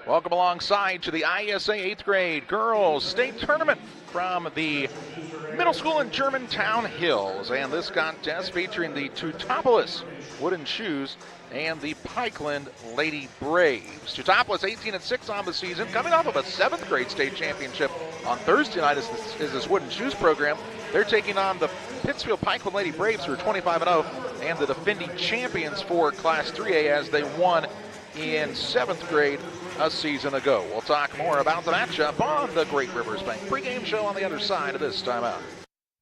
Welcome alongside to the IESA 8th grade girls state tournament from the middle school in Germantown Hills. And this contest featuring the Teutopolis Wooden Shoes and the Pikeland Lady Braves. Teutopolis 18-6 on the season, coming off of a 7th grade state championship on Thursday night is this Wooden Shoes program. They're taking on the Pittsfield Pikeland Lady Braves, who are 25-0, and the defending champions for Class 3A as they won in 7th grade a season ago. We'll talk more about the matchup on the Great Rivers Bank pregame show on the other side of this timeout.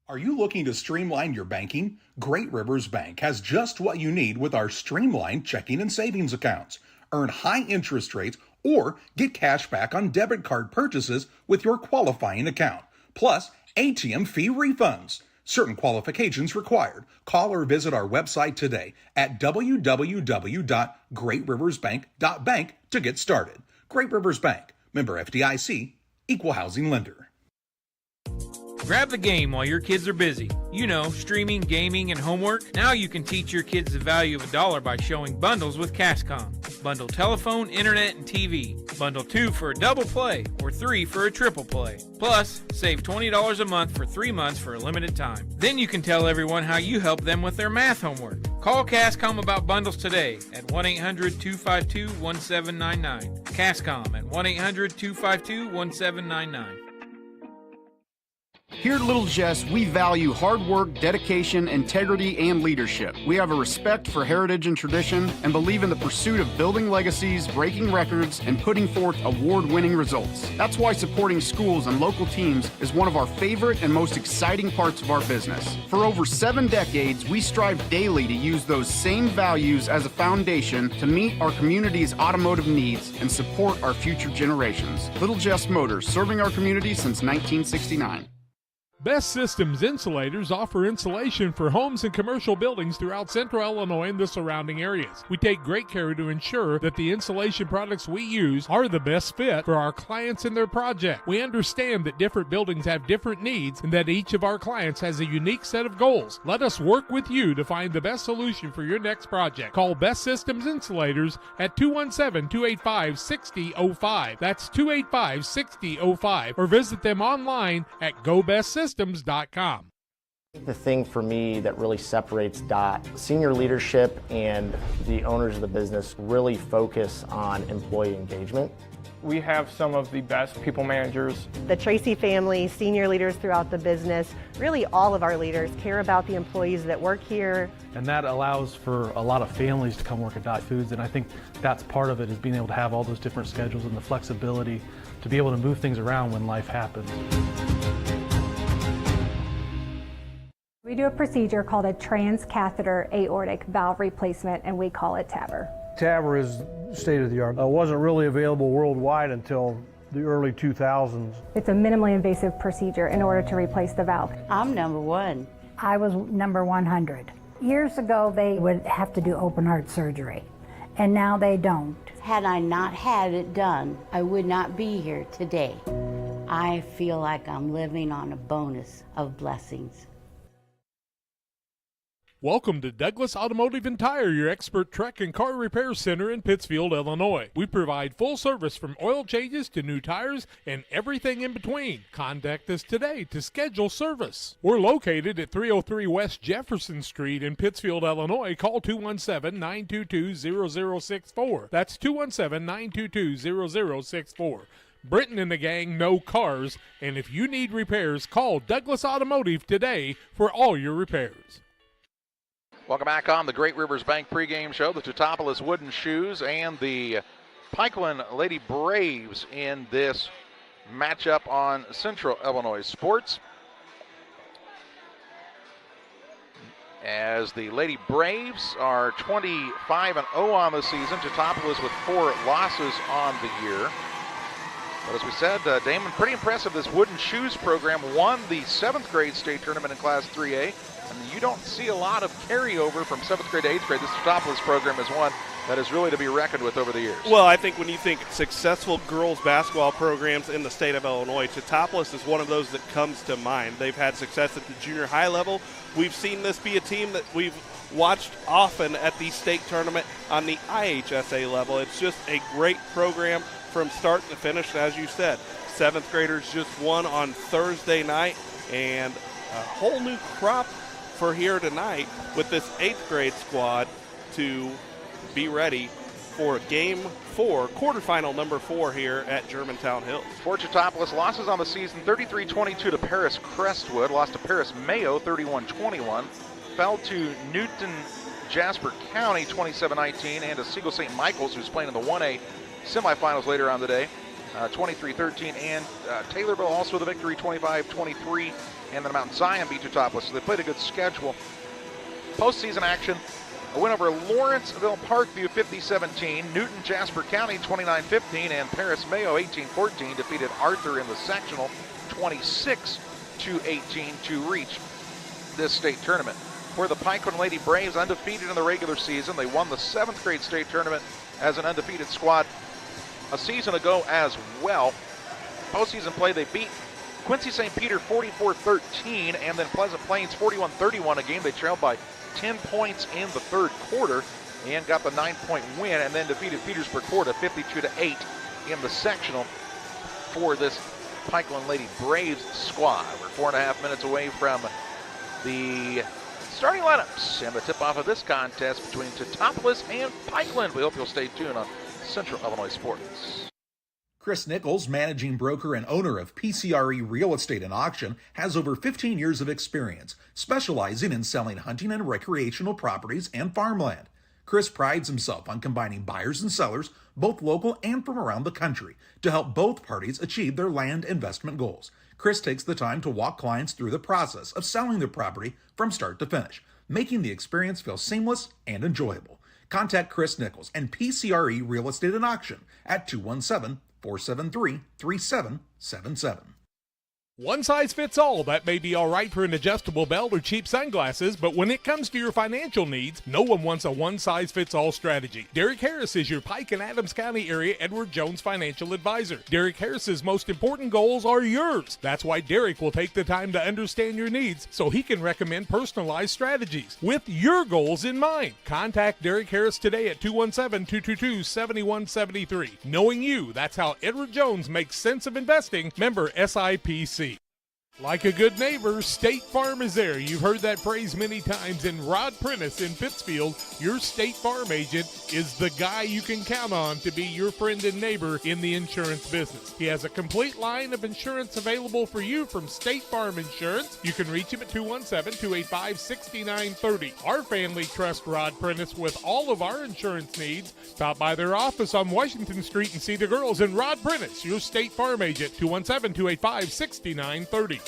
Are you looking to streamline your banking? Great Rivers Bank has just what you need with our streamlined checking and savings accounts. Earn high interest rates or get cash back on debit card purchases with your qualifying account. Plus, ATM fee refunds. Certain qualifications required. Call or visit our website today at www.greatriversbank.bank to get started. Great Rivers Bank, member FDIC, equal housing lender. Grab the game while your kids are busy. You know, streaming, gaming, and homework. Now you can teach your kids the value of $1 by showing bundles with Cascom. Bundle telephone, internet, and TV. Bundle 2 for a double play or 3 for a triple play. Plus, save $20 a month for 3 months for a limited time. Then you can tell everyone how you help them with their math homework. Call Cascom about bundles today at 1-800-252-1799. Cascom at 1-800-252-1799. Here at Little Jess, we value hard work, dedication, integrity, and leadership. We have a respect for heritage and tradition and believe in the pursuit of building legacies, breaking records, and putting forth award-winning results. That's why supporting schools and local teams is one of our favorite and most exciting parts of our business. For over 7 decades, we strive daily to use those same values as a foundation to meet our community's automotive needs and support our future generations. Little Jess Motors, serving our community since 1969. Best Systems Insulators offer insulation for homes and commercial buildings throughout central Illinois and the surrounding areas. We take great care to ensure that the insulation products we use are the best fit for our clients and their project. We understand that different buildings have different needs and that each of our clients has a unique set of goals. Let us work with you to find the best solution for your next project. Call Best Systems Insulators at 217-285-6005. That's 285-6005, or visit them online at GoBestSystems.com. The thing for me that really separates DOT, senior leadership and the owners of the business really focus on employee engagement. We have some of the best people managers. The Tracy family, senior leaders throughout the business, really all of our leaders care about the employees that work here. And that allows for a lot of families to come work at Dot Foods, and I think that's part of it, is being able to have all those different schedules and the flexibility to be able to move things around when life happens. We do a procedure called a transcatheter aortic valve replacement, and we call it TAVR. TAVR is state of the art. It wasn't really available worldwide until the early 2000s. It's a minimally invasive procedure in order to replace the valve. I'm number 1. I was number 100. Years ago, they would have to do open heart surgery, and now they don't. Had I not had it done, I would not be here today. I feel like I'm living on a bonus of blessings. Welcome to Douglas Automotive and Tire, your expert truck and car repair center in Pittsfield, Illinois. We provide full service from oil changes to new tires and everything in between. Contact us today to schedule service. We're located at 303 West Jefferson Street in Pittsfield, Illinois. Call 217-922-0064. That's 217-922-0064. Britton and the gang know cars, and if you need repairs, call Douglas Automotive today for all your repairs. Welcome back on the Great Rivers Bank pregame show. The Teutopolis Wooden Shoes and the Pikeland Lady Braves in this matchup on Central Illinois Sports. As the Lady Braves are 25-0 on the season, Teutopolis with 4 losses on the year. But as we said, Damon, pretty impressive. This Wooden Shoes program won the 7th grade state tournament in Class 3A. And you don't see a lot of carryover from 7th grade to 8th grade. This Teutopolis program is one that is really to be reckoned with over the years. Well, I think when you think successful girls basketball programs in the state of Illinois, Teutopolis is one of those that comes to mind. They've had success at the junior high level. We've seen this be a team that we've watched often at the state tournament on the IHSA level. It's just a great program from start to finish. As you said, 7th graders just won on Thursday night, and a whole new crop for here tonight with this 8th grade squad to be ready for Game 4, quarterfinal number 4 here at Germantown Hills. For Teutopolis, losses on the season, 33-22 to Paris Crestwood, lost to Paris Mayo 31-21, fell to Newton Jasper County 27-19, and to Siegel St. Michael's, who's playing in the 1A semifinals later on today, 23-13, and Taylorville also with a victory 25-23, and then Mount Zion beat Teutopolis, so they played a good schedule. Postseason action, a win over Lawrenceville Parkview 50-17, Newton Jasper County 29-15, and Paris Mayo 18-14 defeated Arthur in the sectional 26-18 to reach this state tournament. For the Pikeland Lady Braves, undefeated in the regular season, they won the 7th grade state tournament as an undefeated squad a season ago as well. Postseason play, they beat Quincy St. Peter 44-13, and then Pleasant Plains 41-31, a game they trailed by 10 points in the third quarter and got the 9-point win, and then defeated Petersburg Court 52-8 in the sectional for this Pikeland Lady Braves squad. We're 4.5 minutes away from the starting lineups and the tip-off of this contest between Teutopolis and Pikeland. We hope you'll stay tuned on Central Illinois Sports. Chris Nichols, managing broker and owner of PCRE Real Estate and Auction, has over 15 years of experience, specializing in selling hunting and recreational properties and farmland. Chris prides himself on combining buyers and sellers, both local and from around the country, to help both parties achieve their land investment goals. Chris takes the time to walk clients through the process of selling their property from start to finish, making the experience feel seamless and enjoyable. Contact Chris Nichols and PCRE Real Estate and Auction at 217-473-3777. One size fits all. That may be all right for an adjustable belt or cheap sunglasses, but when it comes to your financial needs, no one wants a one-size-fits-all strategy. Derek Harris is your Pike and Adams County area Edward Jones financial advisor. Derek Harris's most important goals are yours. That's why Derek will take the time to understand your needs so he can recommend personalized strategies with your goals in mind. Contact Derek Harris today at 217-222-7173. Knowing you, that's how Edward Jones makes sense of investing. Member SIPC. Like a good neighbor, State Farm is there. You've heard that phrase many times, and Rod Prentice in Pittsfield, your State Farm agent, is the guy you can count on to be your friend and neighbor in the insurance business. He has a complete line of insurance available for you from State Farm Insurance. You can reach him at 217-285-6930. Our family trusts Rod Prentice with all of our insurance needs. Stop by their office on Washington Street and see the girls. And Rod Prentice, your State Farm agent, 217-285-6930.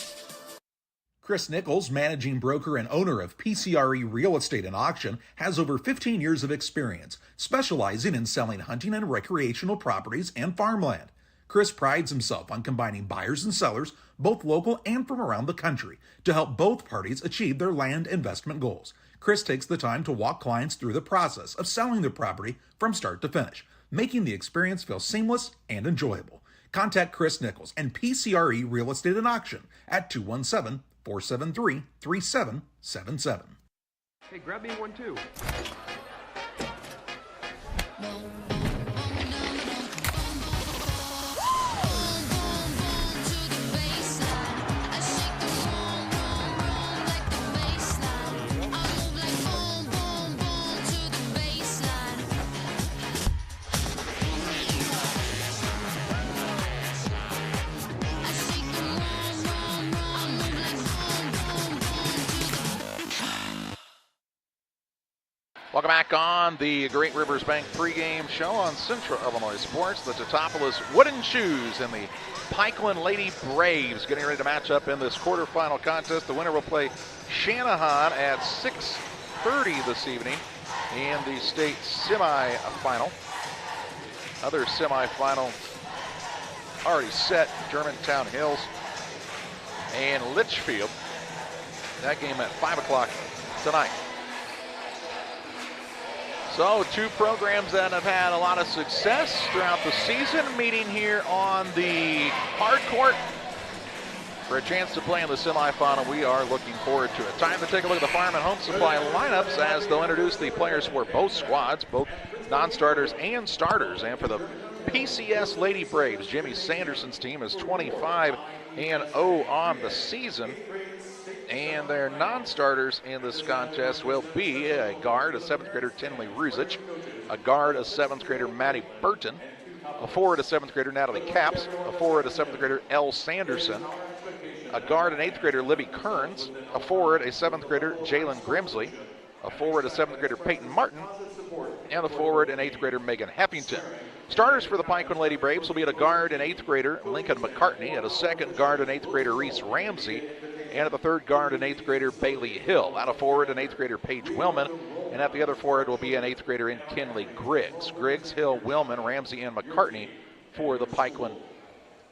Chris Nichols, managing broker and owner of PCRE Real Estate and Auction, has over 15 years of experience, specializing in selling hunting and recreational properties and farmland. Chris prides himself on combining buyers and sellers, both local and from around the country, to help both parties achieve their land investment goals. Chris takes the time to walk clients through the process of selling their property from start to finish, making the experience feel seamless and enjoyable. Contact Chris Nichols and PCRE Real Estate and Auction at 217-473-3777. Hey, grab me one too. Welcome back on the Great Rivers Bank pregame show on Central Illinois Sports. The Teutopolis Wooden Shoes and the Pikeland Lady Braves getting ready to match up in this quarterfinal contest. The winner will play Shanahan at 6:30 this evening in the state semifinal. Other semifinal already set, Germantown Hills and Litchfield. That game at 5 o'clock tonight. So two programs that have had a lot of success throughout the season meeting here on the hard court for a chance to play in the semifinal. We are looking forward to it. Time to take a look at the Fireman Home Supply lineups as they'll introduce the players for both squads, both non-starters and starters. And for the PCS Lady Braves. Jimmy Sanderson's team is 25-0 on the season. And their non-starters in this contest will be a guard, a 7th grader, Tinley Ruzic, a guard, a 7th grader, Maddie Burton, a forward, a 7th grader, Natalie Capps, a forward, a 7th grader, Elle Sanderson, a guard, an 8th grader, Libby Kearns, a forward, a 7th grader, Jalen Grimsley, a forward, a 7th grader, Peyton Martin, and a forward, an 8th grader, Megan Heffington. Starters for the Pikeland Lady Braves will be at a guard, an 8th grader, Lincoln McCartney, at a second guard, an 8th grader, Reese Ramsey, and at the third guard, an 8th grader, Bailey Hill. At a forward, an 8th grader, Paige Willman, and at the other forward will be an 8th grader in Kinley Griggs. Griggs, Hill, Willman, Ramsey, and McCartney for the Pikeland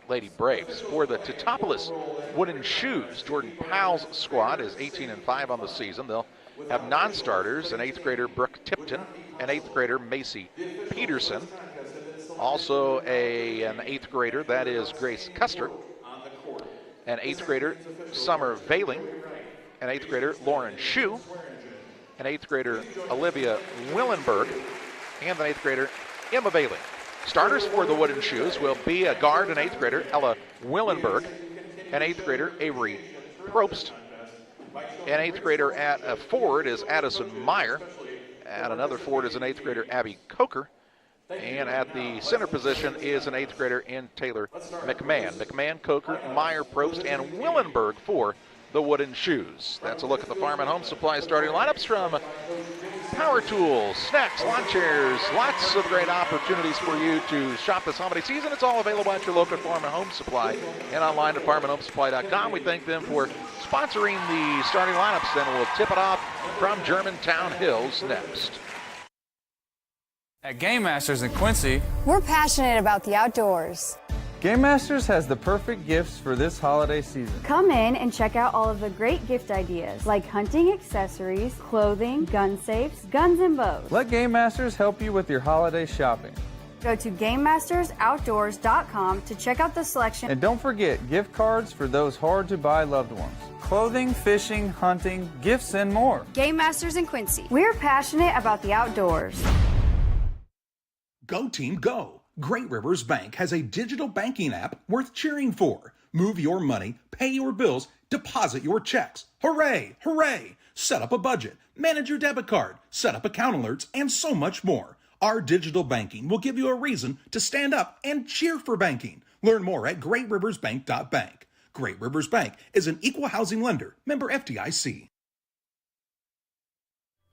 Lady Braves. For the Teutopolis Wooden Shoes, Jordan Powell's squad is 18-5 on the season. They'll have non-starters, an 8th grader, Brooke Tipton, an 8th grader, Macy Peterson. Also an 8th grader, that is Grace Custer. An 8th grader, Summer Veiling. An 8th grader, Lauren Shue. An 8th grader, Olivia Willenberg. And an 8th grader, Emma Veiling. Starters for the Wooden Shoes will be a guard, an 8th grader, Ella Willenberg. An 8th grader, Avery Probst. An 8th grader at a forward is Addison Meyer. At another forward is an 8th grader, Abby Coker. And at the center position is an 8th grader in Taylor McMahon. McMahon, Coker, Meyer, Probst, and Willenberg for the Wooden Shoes. That's a look at the Farm and Home Supply starting lineups from power tools, snacks, lawn chairs, lots of great opportunities for you to shop this holiday season. It's all available at your local Farm and Home Supply and online at farmandhomesupply.com. We thank them for sponsoring the starting lineups, and we'll tip it off from Germantown Hills next. At Game Masters in Quincy, we're passionate about the outdoors. Game Masters has the perfect gifts for this holiday season. Come in and check out all of the great gift ideas like hunting accessories, clothing, gun safes, guns and bows. Let Game Masters help you with your holiday shopping. Go to GameMastersOutdoors.com to check out the selection. And don't forget gift cards for those hard-to-buy loved ones. Clothing, fishing, hunting, gifts, and more. Game Masters in Quincy. We're passionate about the outdoors. Go Team Go! Great Rivers Bank has a digital banking app worth cheering for. Move your money, pay your bills, deposit your checks. Hooray! Hooray! Set up a budget, manage your debit card, set up account alerts, and so much more. Our digital banking will give you a reason to stand up and cheer for banking. Learn more at greatriversbank.bank. Great Rivers Bank is an equal housing lender, member FDIC.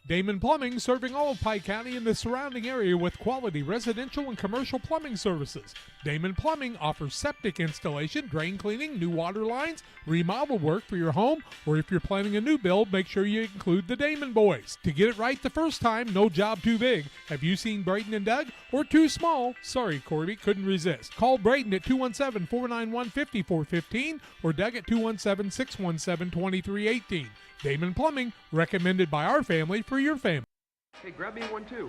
Damon Plumbing, serving all of Pike County and the surrounding area with quality residential and commercial plumbing services. Damon Plumbing offers septic installation, drain cleaning, new water lines, remodel work for your home, or if you're planning a new build, make sure you include the Damon boys. To get it right the first time, no job too big. Have you seen Braden and Doug? Or too small? Sorry, Corby, couldn't resist. Call Braden at 217-491-5415 or Doug at 217-617-2318. Damon Plumbing, recommended by our family for your family. Hey, grab me one too.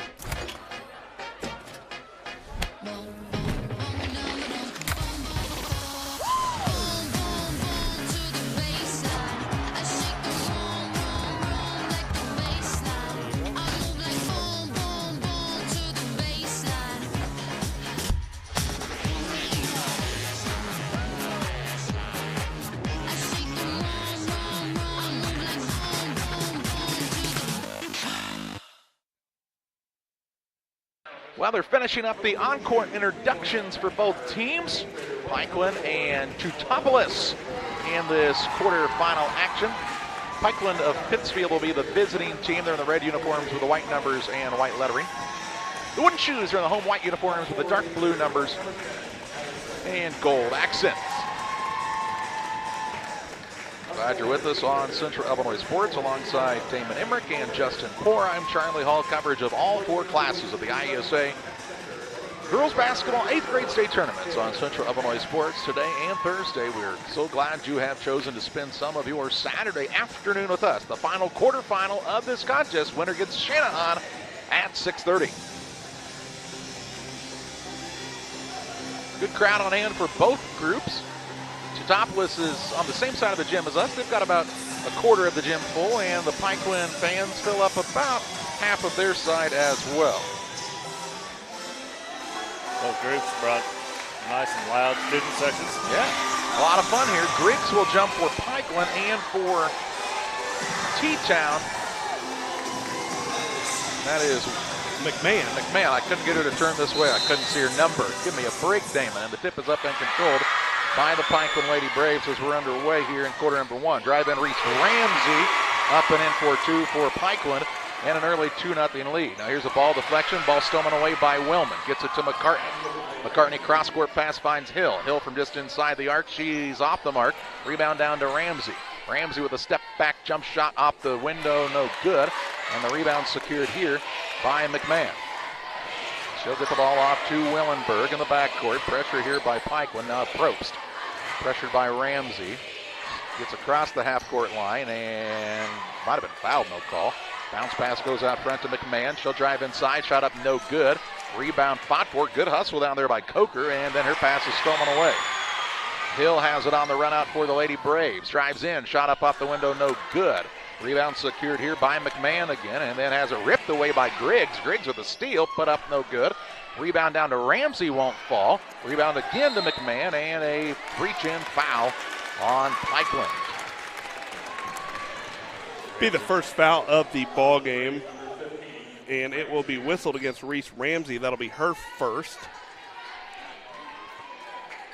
Well, they're finishing up the encore introductions for both teams, Pikeland and Teutopolis, in this quarterfinal action. Pikeland of Pittsfield will be the visiting team. They're in the red uniforms with the white numbers and white lettering. The Wooden Shoes are in the home white uniforms with the dark blue numbers and gold accents. Glad you're with us on Central Illinois Sports alongside Damon Emmerich and Justin Poor. I'm Charlie Hall. Coverage of all four classes of the IESA girls basketball 8th grade state tournaments on Central Illinois Sports today and Thursday. We're so glad you have chosen to spend some of your Saturday afternoon with us. The final quarterfinal of this contest. Winner gets Shanahan at 6:30. Good crowd on hand for both groups. Teutopolis is on the same side of the gym as us. They've got about a quarter of the gym full, and the Pikeland fans fill up about half of their side as well. those groups brought nice and loud student sections. Yeah, a lot of fun here. Griggs will jump for Pikeland and for T-Town. That is McMahon. I couldn't get her to turn this way. I couldn't see her number. Give me a break, Damon. And the tip is up and controlled by the Pikeland Lady Braves as we're underway here in quarter number 1. Drive in Reese Ramsey up and in for 2 for Pikeland and an early 2-0 lead. Now here's a ball deflection. Ball stolen away by Willman. Gets it to McCartney. McCartney cross-court pass finds Hill. Hill from just inside the arc. She's off the mark. Rebound down to Ramsey. Ramsey with a step-back jump shot off the window. No good. And the rebound secured here by McMahon. She'll get the ball off to Willenberg in the backcourt. Pressure here by Pikeland. Now Probst. Pressured by Ramsey. Gets across the half-court line and might have been fouled, no call. Bounce pass goes out front to McMahon. She'll drive inside. Shot up, no good. Rebound fought for. Good hustle down there by Coker, and then her pass is stolen away. Hill has it on the run out for the Lady Braves. Drives in. Shot up off the window, no good. Rebound secured here by McMahon again, and then has it ripped away by Griggs. Griggs with a steal, put up no good. Rebound down to Ramsey, won't fall. Rebound again to McMahon, and a reach-in foul on Pikeland. Be the first foul of the ball game, and it will be whistled against Reese Ramsey. That'll be her first.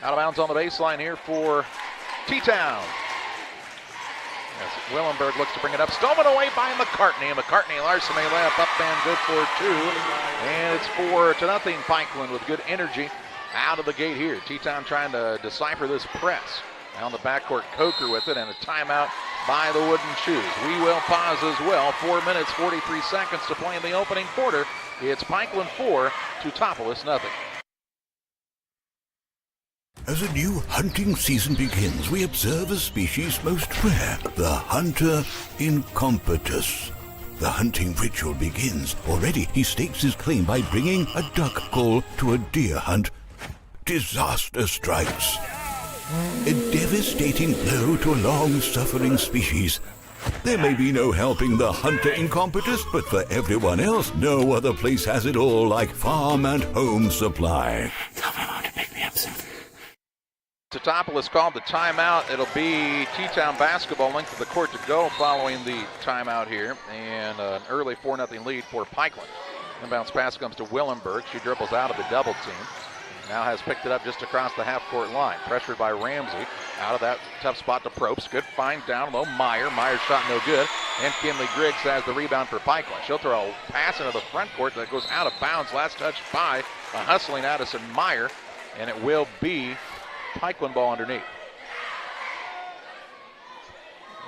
Out of bounds on the baseline here for T-Town. As Willenberg looks to bring it up. Stolen away by McCartney. McCartney, Larson, a layup up and good for 2. And it's 4-0 Pikeland with good energy out of the gate here. T-Town trying to decipher this press. Down the backcourt, Coker with it, and a timeout by the Wooden Shoes. We will pause as well. 4 minutes, 43 seconds to play in the opening quarter. It's Pikeland 4, Teutopolis 0. As a new hunting season begins, we observe a species most rare, the hunter incompetus. The hunting ritual begins. Already he stakes his claim by bringing a duck call to a deer hunt. Disaster strikes. A devastating blow to a long-suffering species. There may be no helping the hunter incompetus, but for everyone else, no other place has it all like Farm and Home Supply. Tell my mom to pick me up soon. Teutopolis called the timeout. It'll be T-Town basketball length of the court to go following the timeout here. And an early 4-0 lead for Pikeland. Inbounds pass comes to Willenberg. She dribbles out of the double team. Now has picked it up just across the half-court line. Pressured by Ramsey. Out of that tough spot to Probst. Good find down low. Meyer's shot no good. And Kinley Griggs has the rebound for Pikeland. She'll throw a pass into the front court that goes out of bounds. Last touch by a hustling Addison Meyer. And it will be Pikeland ball underneath.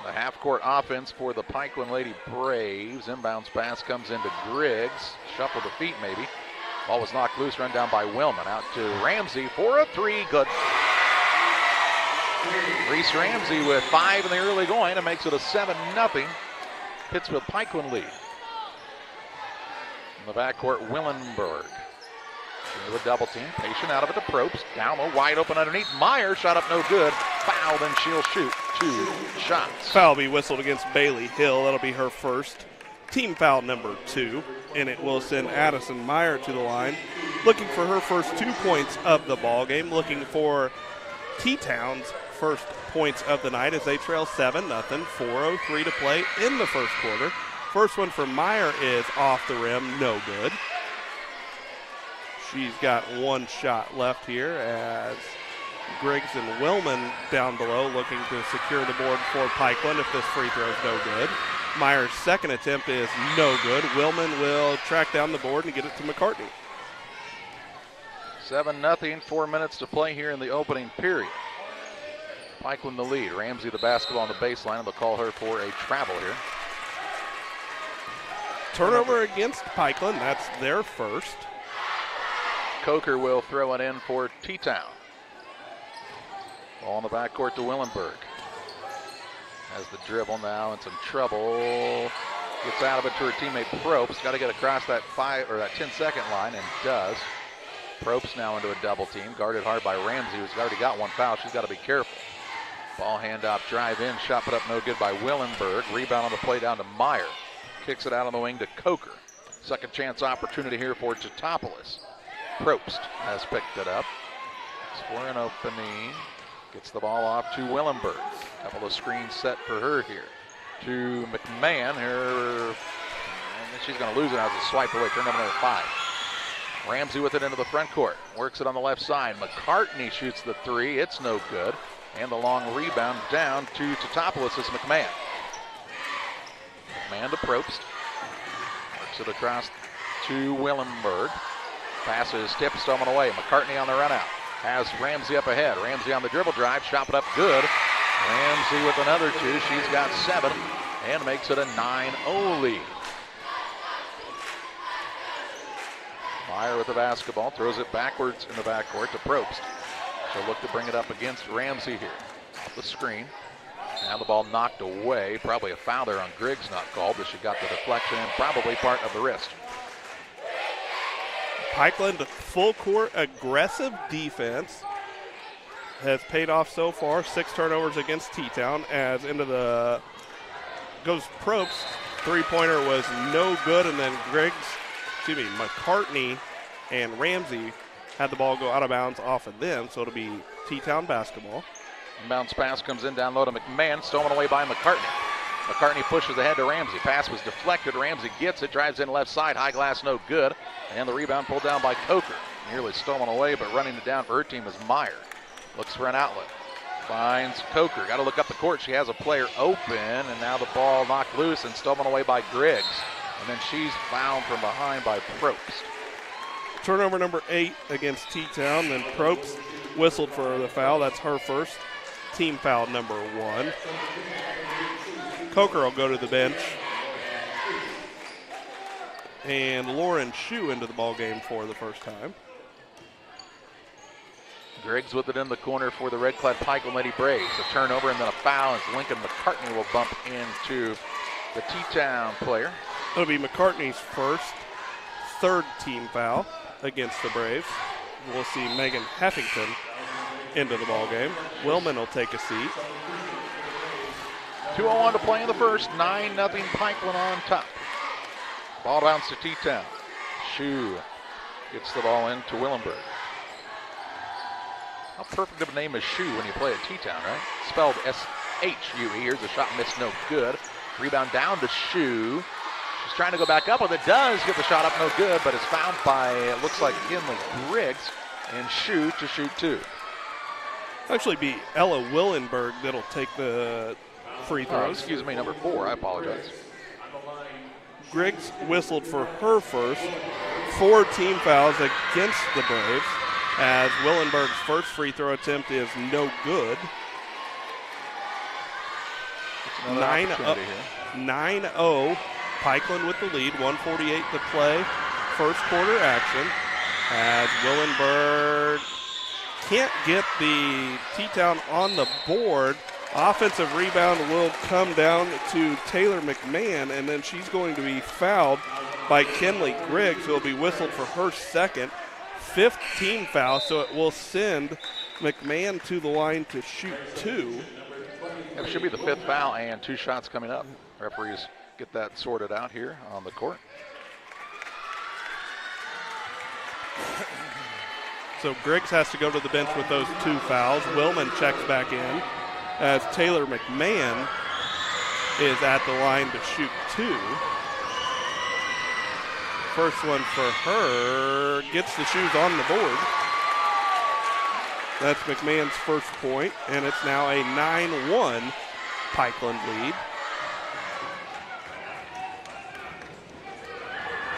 The half-court offense for the Pikeland Lady Braves. Inbounds pass comes into Griggs. Shuffle the feet maybe. Ball was knocked loose, run down by Willman. Out to Ramsey for a 3. Good. Reese Ramsey with 5 in the early going and makes it a 7-0 Pittsfield Pikeland lead. In the backcourt, Willenberg. Into a double team. Patient out of it to Probst. Down low, wide open underneath. Meyer shot up no good. Fouled, and she'll shoot 2 shots. Foul be whistled against Bailey Hill. That'll be her first. Team foul number 2, and it will send Addison Meyer to the line, looking for her first 2 points of the ball game, looking for T-Town's first points of the night as they trail 7-0, 4:03 to play in the first quarter. First one for Meyer is off the rim, no good. She's got 1 shot left here as Griggs and Willman down below looking to secure the board for Pikeland if this free throw is no good. Meyer's second attempt is no good. Willman will track down the board and get it to McCartney. 7-0, 4 minutes to play here in the opening period. Pikeland the lead. Ramsey the basketball on the baseline, and they'll call her for a travel here. Turnover against Pikeland, that's their first. Coker will throw it in for T-Town. Ball in the backcourt to Willenberg. Has the dribble now and some trouble. Gets out of it to her teammate Probst. Got to get across that 10-second line and does. Probst now into a double team. Guarded hard by Ramsey, who's already got 1 foul. She's got to be careful. Ball handoff, drive in. Shot put up no good by Willenberg. Rebound on the play down to Meyer. Kicks it out on the wing to Coker. Second chance opportunity here for Teutopolis. Probst has picked it up. For an opening. Gets the ball off to Willenberg. Couple of screens set for her here. To McMahon. And she's going to lose it as a swipe away. Turn number 5. Ramsey with it into the front court. Works it on the left side. McCartney shoots the 3. It's no good. And the long rebound down to Teutopolis is McMahon. McMahon to Probst. Works it across to Willenberg. Passes tipped, stolen away. McCartney on the run out. Has Ramsey up ahead. Ramsey on the dribble drive. Shot it up good. Ramsey with another 2. She's got 7 and makes it a 9-0 lead. Meyer with the basketball. Throws it backwards in the backcourt to Probst. She'll look to bring it up against Ramsey here. Off the screen. Now the ball knocked away. Probably a foul there on Griggs not called, but she got the deflection and probably part of the wrist. Pikeland full court aggressive defense has paid off so far. 6 turnovers against T-Town as into the goes Probst. 3-pointer was no good, and then McCartney and Ramsey had the ball go out of bounds off of them, so it'll be T-Town basketball. Bounce pass comes in down low to McMahon, stolen away by McCartney. McCartney pushes ahead to Ramsey. Pass was deflected. Ramsey gets it, drives in left side. High glass, no good. And the rebound pulled down by Coker. Nearly stolen away, but running it down for her team is Meyer. Looks for an outlet. Finds Coker. Got to look up the court. She has a player open, and now the ball knocked loose and stolen away by Griggs. And then she's fouled from behind by Probst. Turnover number 8 against T-Town. Then Probst whistled for the foul. That's her first. Team foul number 1. Coker will go to the bench. And Lauren Shue into the ball game for the first time. Griggs with it in the corner for the red-clad Pikeland Lady Braves. A turnover and then a foul as Lincoln McCartney will bump into the T-Town player. It'll be McCartney's third team foul against the Braves. We'll see Megan Heffington into the ball game. Willman will take a seat. 2:01 to play in the first. 9-0 Pikeland on top. Ball bounce to T-Town. Shue gets the ball into Willenberg. How perfect of a name is Shue when you play at T-Town, right? Spelled S-H-U-E. Here's a shot missed, no good. Rebound down to Shue. She's trying to go back up with it. Does get the shot up, no good, but it's fouled by, it looks like Kinley Griggs, and Shue to shoot 2. Actually be Ella Willenberg that'll take the free throws. Excuse me, number 4. I apologize. Griggs whistled for her first. 4 team fouls against the Braves as Willenberg's first free throw attempt is no good. 9-0. Pikeland with the lead. 1:48 to play. First quarter action as Willenberg can't get the T-Town on the board. Offensive rebound will come down to Taylor McMahon, and then she's going to be fouled by Kinley Griggs, who will be whistled for her second. 5th team foul, so it will send McMahon to the line to shoot 2. It should be the 5th foul and 2 shots coming up. Referees get that sorted out here on the court. So Griggs has to go to the bench with those 2 fouls. Willman checks back in as Taylor McMahon is at the line to shoot 2. First one for her, gets the shoes on the board. That's McMahon's first point, and it's now a 9-1 Pikeland lead.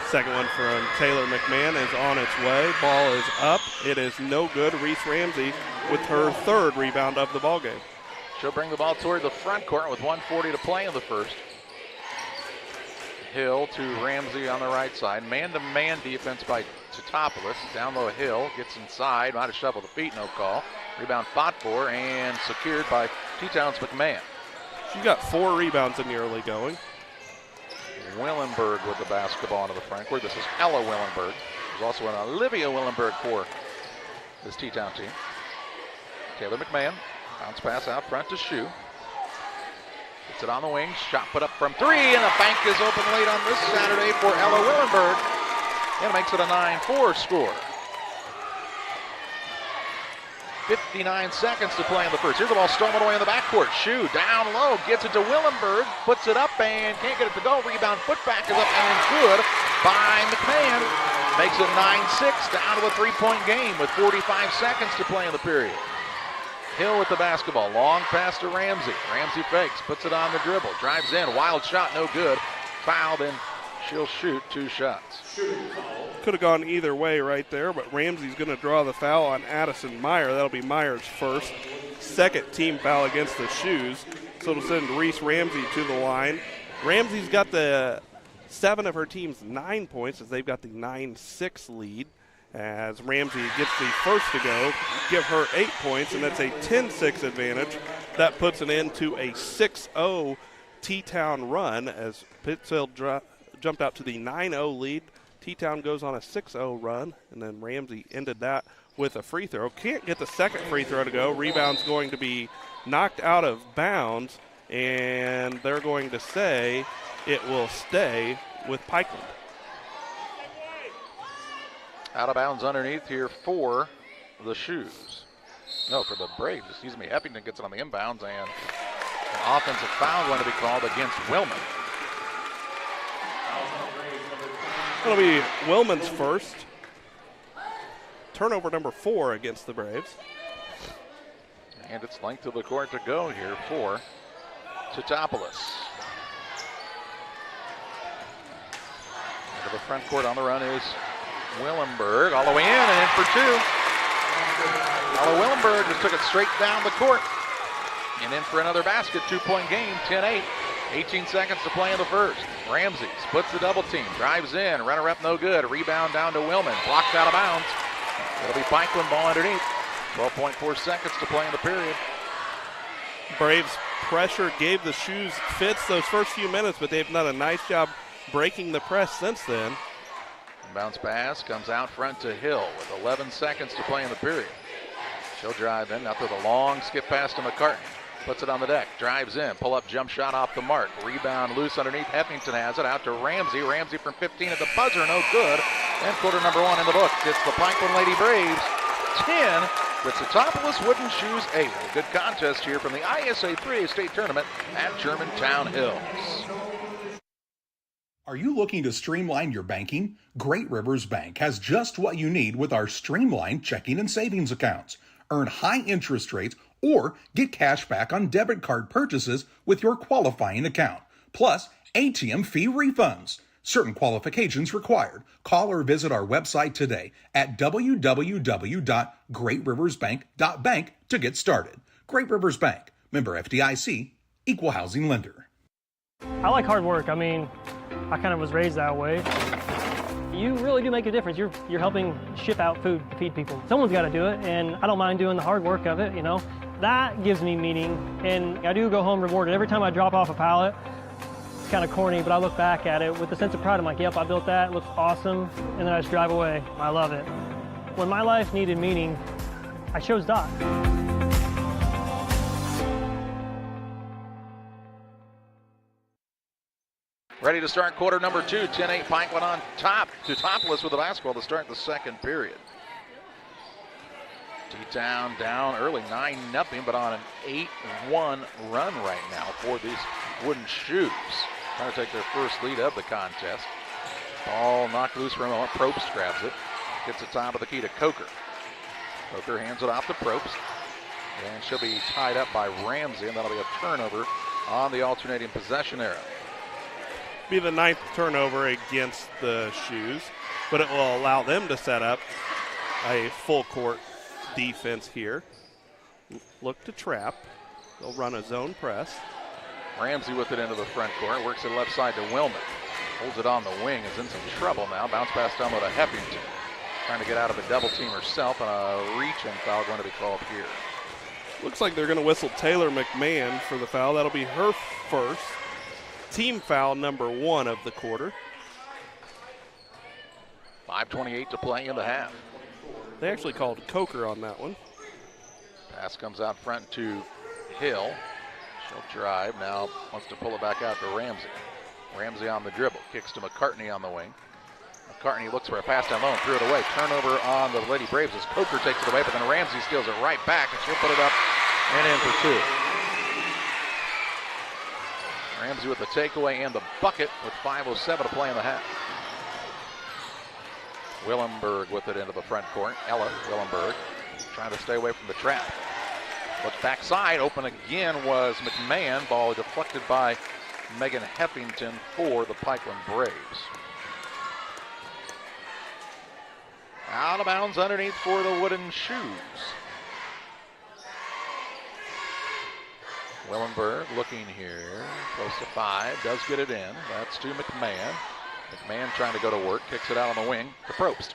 Second one from Taylor McMahon is on its way. Ball is up. It is no good. Reese Ramsey with her 3rd rebound of the ball game. She'll bring the ball toward the front court with 1:40 to play in the first. Hill to Ramsey on the right side. Man-to-man defense by Teutopolis. Down low Hill, gets inside, might have shuffled the feet, no call. Rebound fought for and secured by T-Town's McMahon. She got 4 rebounds in the early going. Willenberg with the basketball into the front court. This is Ella Willenberg. There's also an Olivia Willenberg for this T-Town team. Taylor McMahon, bounce pass out front to Shue. Gets it on the wing, shot put up from 3, and the bank is open late on this Saturday for Ella Willenberg. And it makes it a 9-4 score. 59 seconds to play in the first. Here's the ball stolen away in the backcourt. Shu down low, gets it to Willenberg, puts it up and can't get it to go. Rebound, putback is up and good by McMahon. Makes it 9-6, down to a three-point game with 45 seconds to play in the period. Hill with the basketball, long pass to Ramsey. Ramsey fakes, puts it on the dribble, drives in, wild shot, no good. Fouled, and she'll shoot 2 shots. Could have gone either way right there, but Ramsey's going to draw the foul on Addison Meyer. That'll be Meyer's first. Second team foul against the Shoes. So it'll send Reese Ramsey to the line. Ramsey's got the 7 of her team's 9 points as they've got the 9-6 lead. As Ramsey gets the first to go, give her 8 points, and that's a 10-6 advantage. That puts an end to a 6-0 T-Town run as Pittsfield jumped out to the 9-0 lead. T-Town goes on a 6-0 run, and then Ramsey ended that with a free throw. Can't get the second free throw to go. Rebound's going to be knocked out of bounds, and they're going to say it will stay with Pikeland. Out of bounds underneath here for the Shoes. No, for the Braves, excuse me. Eppington gets it on the inbounds, and an offensive foul going to be called against Willman. It'll be Willman's first. Turnover number 4 against the Braves. And it's length of the court to go here for Teutopolis. Into the front court on the run is Willenberg, all the way in and in for 2. Willenberg just took it straight down the court. And in for another basket, 2-point game, 10-8. 18 seconds to play in the first. Ramsey splits the double team, drives in, runner up no good. Rebound down to Willman, blocked out of bounds. It'll be Pikeland ball underneath. 12.4 seconds to play in the period. Braves pressure gave the Shoes fits those first few minutes, but they've done a nice job breaking the press since then. Bounce pass comes out front to Hill with 11 seconds to play in the period. She'll drive in, out to the long skip pass to McCartney. Puts it on the deck, drives in, pull-up jump shot off the mark. Rebound loose underneath, Heffington has it, out to Ramsey. Ramsey from 15 at the buzzer, no good. And quarter number 1 in the books. It's the Pikeland Lady Braves 10, the Teutopolis Wooden Shoes 8. A good contest here from the IESA 3A state tournament at Germantown Hills. Are you looking to streamline your banking? Great Rivers Bank has just what you need with our streamlined checking and savings accounts. Earn high interest rates or get cash back on debit card purchases with your qualifying account, plus ATM fee refunds. Certain qualifications required. Call or visit our website today at www.greatriversbank.bank to get started. Great Rivers Bank, member FDIC, equal housing lender. I like hard work. I mean, I kind of was raised that way. You really do make a difference. You're helping ship out food to feed people. Someone's got to do it, and I don't mind doing the hard work of it, you know. That gives me meaning, and I do go home rewarded. Every time I drop off a pallet, it's kind of corny, but I look back at it with a sense of pride. I'm like, yep, I built that, it looks awesome, and then I just drive away. I love it. When my life needed meaning, I chose Dot. Ready to start quarter number 2, 10-8 Pikeland on top. Teutopolis with the basketball to start the second period. T-Town down early, 9-0, but on an 8-1 run right now for these Wooden Shoes. Trying to take their first lead of the contest. Ball knocked loose from a Probst grabs it. Gets the top of the key to Coker. Coker hands it off to Probst. And she'll be tied up by Ramsey, and that'll be a turnover on the alternating possession arrow. Be the 9th turnover against the Shoes, but it will allow them to set up a full court defense here. Look to trap. They'll run a zone press. Ramsey with it into the front court, works it left side to Willman. Holds it on the wing, is in some trouble now. Bounce pass down to Heffington. Trying to get out of a double team herself, and a reach-in foul going to be called here. Looks like they're going to whistle Taylor McMahon for the foul. That'll be her first. Team foul number 1 of the quarter. 5:28 to play in the half. They actually called Coker on that one. Pass comes out front to Hill. She'll drive, now wants to pull it back out to Ramsey. Ramsey on the dribble, kicks to McCartney on the wing. McCartney looks for a pass down low and threw it away. Turnover on the Lady Braves as Coker takes it away, but then Ramsey steals it right back, and she'll put it up and in for 2. Ramsey with the takeaway and the bucket with 5:07 to play in the half. Willenberg with it into the front court. Ella Willenberg trying to stay away from the trap. Looks backside, open again was McMahon. Ball deflected by Megan Heffington for the Pikeland Braves. Out of bounds underneath for the Wooden Shoes. Willenberg looking here, close to 5, does get it in. That's to McMahon. McMahon trying to go to work, kicks it out on the wing to Probst.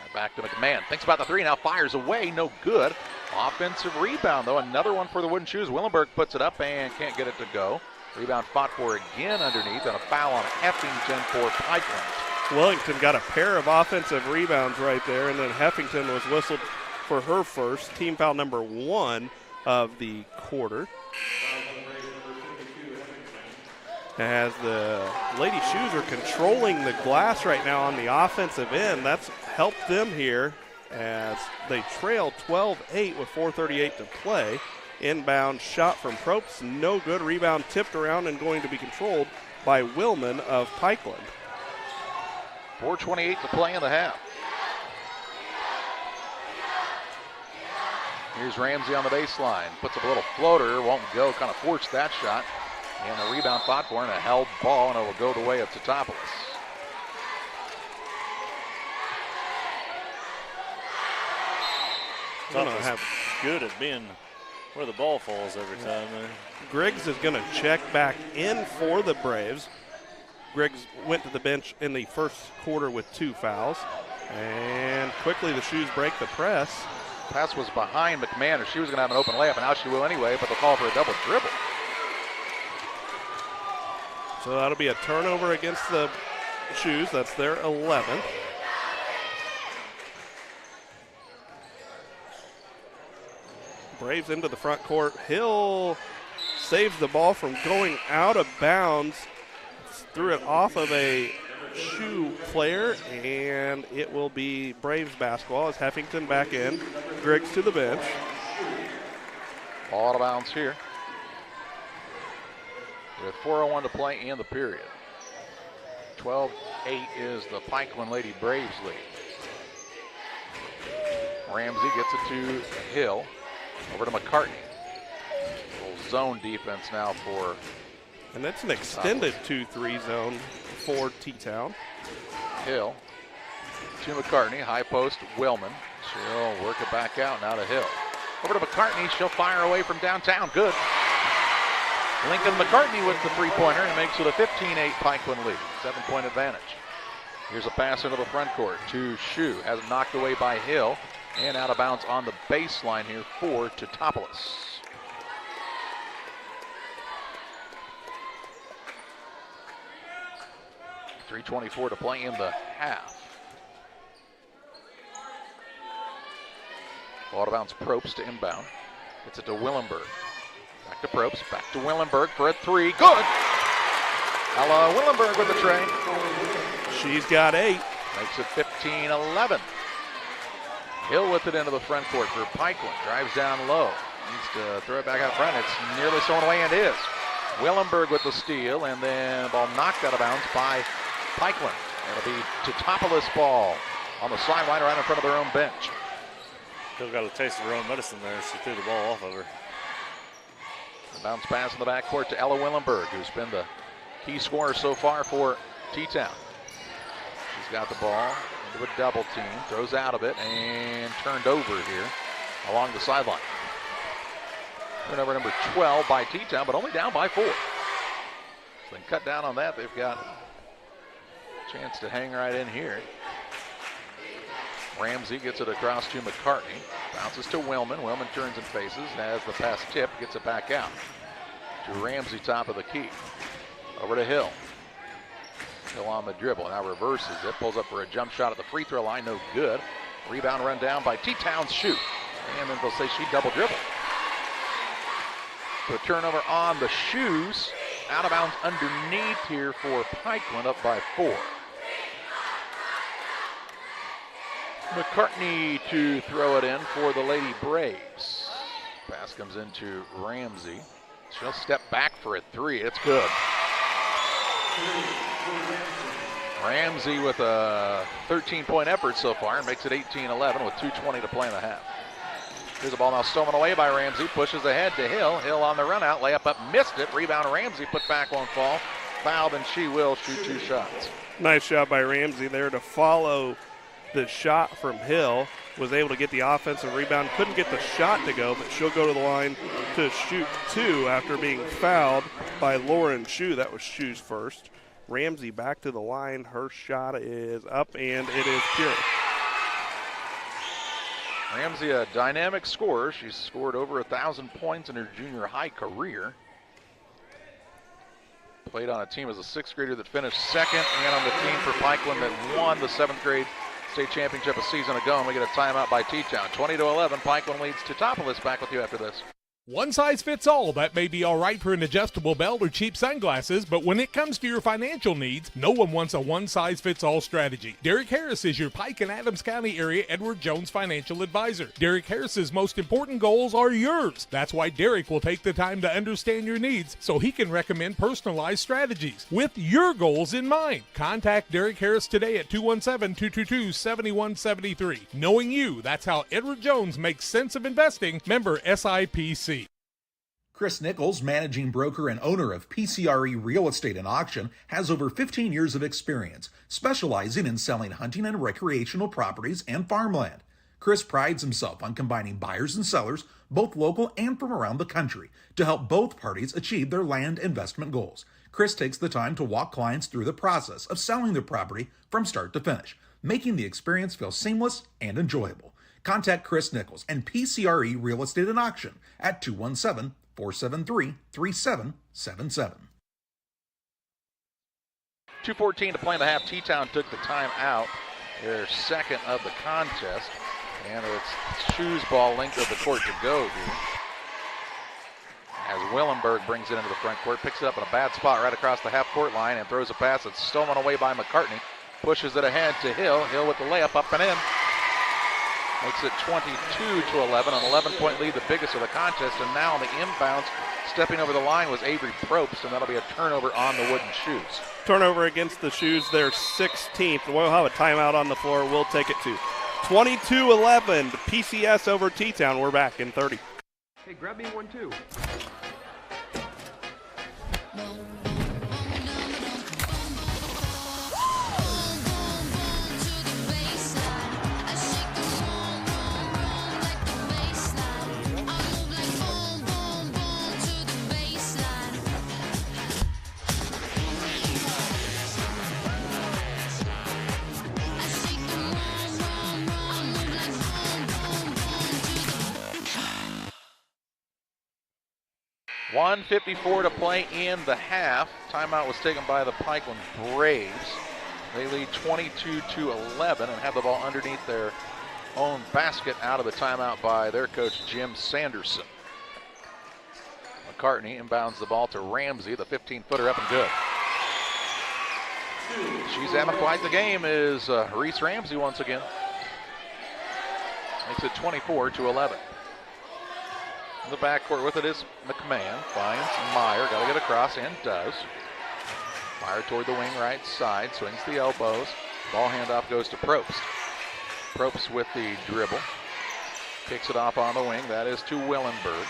Right back to McMahon, thinks about the 3, now fires away, no good. Offensive rebound though, another one for the Wooden Shoes. Willenberg puts it up and can't get it to go. Rebound fought for again underneath, and a foul on Heffington for Pikeland. Wellington got a pair of offensive rebounds right there, and then Heffington was whistled for her first, team foul number 1 of the quarter. As the Lady Shoes are controlling the glass right now on the offensive end, that's helped them here as they trail 12-8 with 4:38 to play. Inbound shot from Probst, no good. Rebound tipped around and going to be controlled by Willman of Pikeland. 4:28 to play in the half. Here's Ramsey on the baseline, puts up a little floater, won't go, kind of forced that shot. And a rebound fought for and a held ball, and it will go the way of Teutopolis. Teutopolis good at being where the ball falls every time there. Griggs is going to check back in for the Braves. Griggs went to the bench in the first quarter with 2 fouls. And quickly the Shoes break the press. Pass was behind McMahon, or she was going to have an open layup, and now she will anyway, but they'll call for a double dribble. So that'll be a turnover against the Shoes. That's their 11th. Braves into the front court. Hill saves the ball from going out of bounds. Threw it off of a Shoe player, and it will be Braves basketball as Heffington back in. Griggs to the bench. Ball out of bounds here. With 4:01 to play in the period. 12-8 is the Pikeland Lady Braves lead. Ramsey gets it to Hill. Over to McCartney. Little zone defense now for. And that's an extended 2-3 zone for T-Town. Hill to McCartney. High post, Willman. She'll work it back out now to Hill. Over to McCartney. She'll fire away from downtown. Good. Lincoln McCartney with the three-pointer and makes it a 15-8 Pikeland lead. 7-point advantage. Here's a pass into the front court to Shoe. Has it knocked away by Hill. And out of bounds on the baseline here for Teutopolis. .324 to play in the half. Ball out of bounds, Probst to inbound. Gets it to Willenberg. Back to Probst, back to Willenberg for a 3. Good! Ella Willenberg with the tray. She's got 8. Makes it 15-11. Hill with it into the front court for Pikeland. Drives down low. Needs to throw it back out front. It's nearly thrown away and is. Willenberg with the steal, and then ball knocked out of bounds by Pikeland. It'll be Teutopolis ball on the sideline right in front of their own bench. Still got a taste of her own medicine there. She threw the ball off of her. The bounce pass in the backcourt to Ella Willenberg, who's been the key scorer so far for T-Town. She's got the ball into a double team, throws out of it, and turned over here along the sideline. Turnover number 12 by T-Town, but only down by 4. So they can cut down on that. They've got a chance to hang right in here. Ramsey gets it across to McCartney. Bounces to Willman. Willman turns and faces. Has the pass tipped. Gets it back out to Ramsey, top of the key. Over to Hill. Hill on the dribble. Now reverses it. Pulls up for a jump shot at the free throw line. No good. Rebound run down by T-Town's Shoe. And then they'll say she double dribbled. So a turnover on the Shoes. out of bounds underneath here for Pikeland, up by 4. McCartney to throw it in for the Lady Braves. Pass comes into Ramsey. She'll step back for a 3. It's good. Ramsey with a 13-point effort so far and makes it 18-11 with 2:20 to play in the half. Here's the ball now stolen away by Ramsey. Pushes ahead to Hill. Hill on the run out. Layup up, missed it. Rebound Ramsey, put back, won't fall. Fouled, and she will shoot 2 shots. Nice shot by Ramsey there to follow the shot from Hill. Was able to get the offensive rebound. Couldn't get the shot to go, but she'll go to the line to shoot 2 after being fouled by Lauren Shue. That was Shue's first. Ramsey back to the line. Her shot is up, and it is pure. Ramsey, a dynamic scorer. She's scored over 1,000 points in her junior high career. Played on a team as a 6th grader that finished 2nd, and on the team for Pikeland that won the 7th grade state championship a season ago. And we get a timeout by T-Town. 20-11, Pikeland leads Teutopolis. Back with you after this. One size fits all. That may be all right for an adjustable belt or cheap sunglasses, but when it comes to your financial needs, no one wants a one-size-fits-all strategy. Derek Harris is your Pike and Adams County area Edward Jones financial advisor. Derek Harris's most important goals are yours. That's why Derek will take the time to understand your needs so he can recommend personalized strategies with your goals in mind. Contact Derek Harris today at 217-222-7173. Knowing you, that's how Edward Jones makes sense of investing. Member SIPC. Chris Nichols, managing broker and owner of PCRE Real Estate and Auction, has over 15 years of experience, specializing in selling hunting and recreational properties and farmland. Chris prides himself on combining buyers and sellers, both local and from around the country, to help both parties achieve their land investment goals. Chris takes the time to walk clients through the process of selling their property from start to finish, making the experience feel seamless and enjoyable. Contact Chris Nichols and PCRE Real Estate and Auction at 217-473-3777. 2:14 to play in the half. T-Town took the time out. Their 2nd of the contest. And it's Shue's ball length of the court to go here. As Willenberg brings it into the front court, picks it up in a bad spot right across the half-court line and throws a pass that's stolen away by McCartney. Pushes it ahead to Hill. Hill with the layup up and in. Makes it 22-11, an 11-point lead, the biggest of the contest. And now on the inbounds, stepping over the line was Avery Probst, and that'll be a turnover on the wooden shoes. Turnover against the Shoes, their 16th. We'll have a timeout on the floor. We'll take it to 22-11, PCS over T-Town. We're back in 30. Hey, grab me 1 too. .154 to play in the half. Timeout was taken by the Pikeland Braves. They lead 22-11 and have the ball underneath their own basket out of the timeout by their coach, Jim Sanderson. McCartney inbounds the ball to Ramsey, the 15-footer up and good. She's having quite the game is Reese Ramsey once again. Makes it 24-11. In the backcourt with it is McMahon. Finds Meyer. Got to get across and does. Meyer toward the wing right side. Swings the elbows. Ball handoff goes to Probst. Probst with the dribble. Kicks it off on the wing. That is to Willenberg.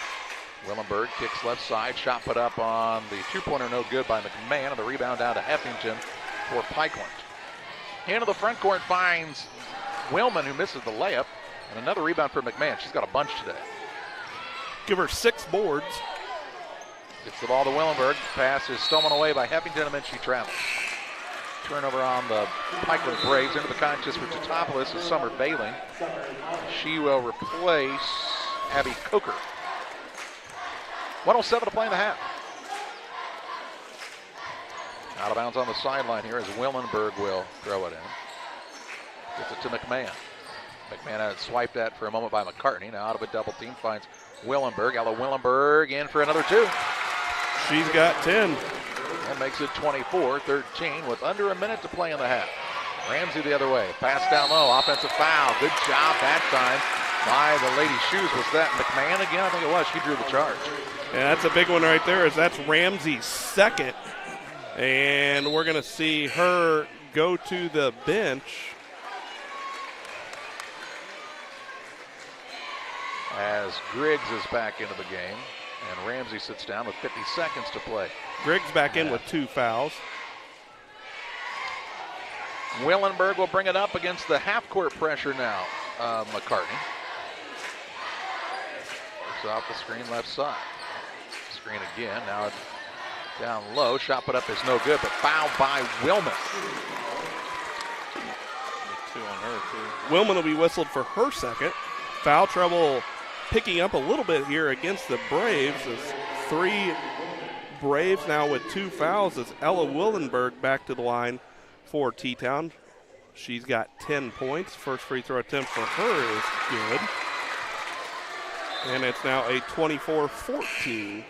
Willenberg kicks left side. Shot put up on the two-pointer. No good by McMahon. And the rebound down to Heffington for Pikeland. Into the front court finds Willman, who misses the layup. And another rebound for McMahon. She's got a bunch today. Give her 6 boards. Gets the ball to Willenberg. Pass is stolen away by Heffington, and then she travels. Turnover on the Pikeland Braves. Into the contest for Teutopolis is Summer Bailing. She will replace Abby Coker. 1:07 to play in the half. Out of bounds on the sideline here as Willenberg will throw it in. Gets it to McMahon. McMahon had it swiped at for a moment by McCartney. Now out of a double team finds Willenberg. Ella Willenberg in for another 2. She's got 10. and makes it 24-13 with under a minute to play in the half. Ramsey the other way. Pass down low. Offensive foul. Good job that time by the Lady Shoes. Was that McMahon again? I think it was. She drew the charge. Yeah, that's a big one right there, as that's Ramsey's second. And we're going to see her go to the bench. As Griggs is back into the game, and Ramsey sits down with 50 seconds to play. Griggs back in with 2 fouls. Willenberg will bring it up against the half-court pressure now. McCartney. Looks off the screen left side. Screen again. Now it's down low. Shot put up is no good, but fouled by Willman. 2 on her, too. Willman will be whistled for her second. Foul trouble picking up a little bit here against the Braves. As 3 Braves now with 2 fouls as Ella Willenberg back to the line for T-Town. She's got 10 points. First free throw attempt for her is good. And it's now a 24-14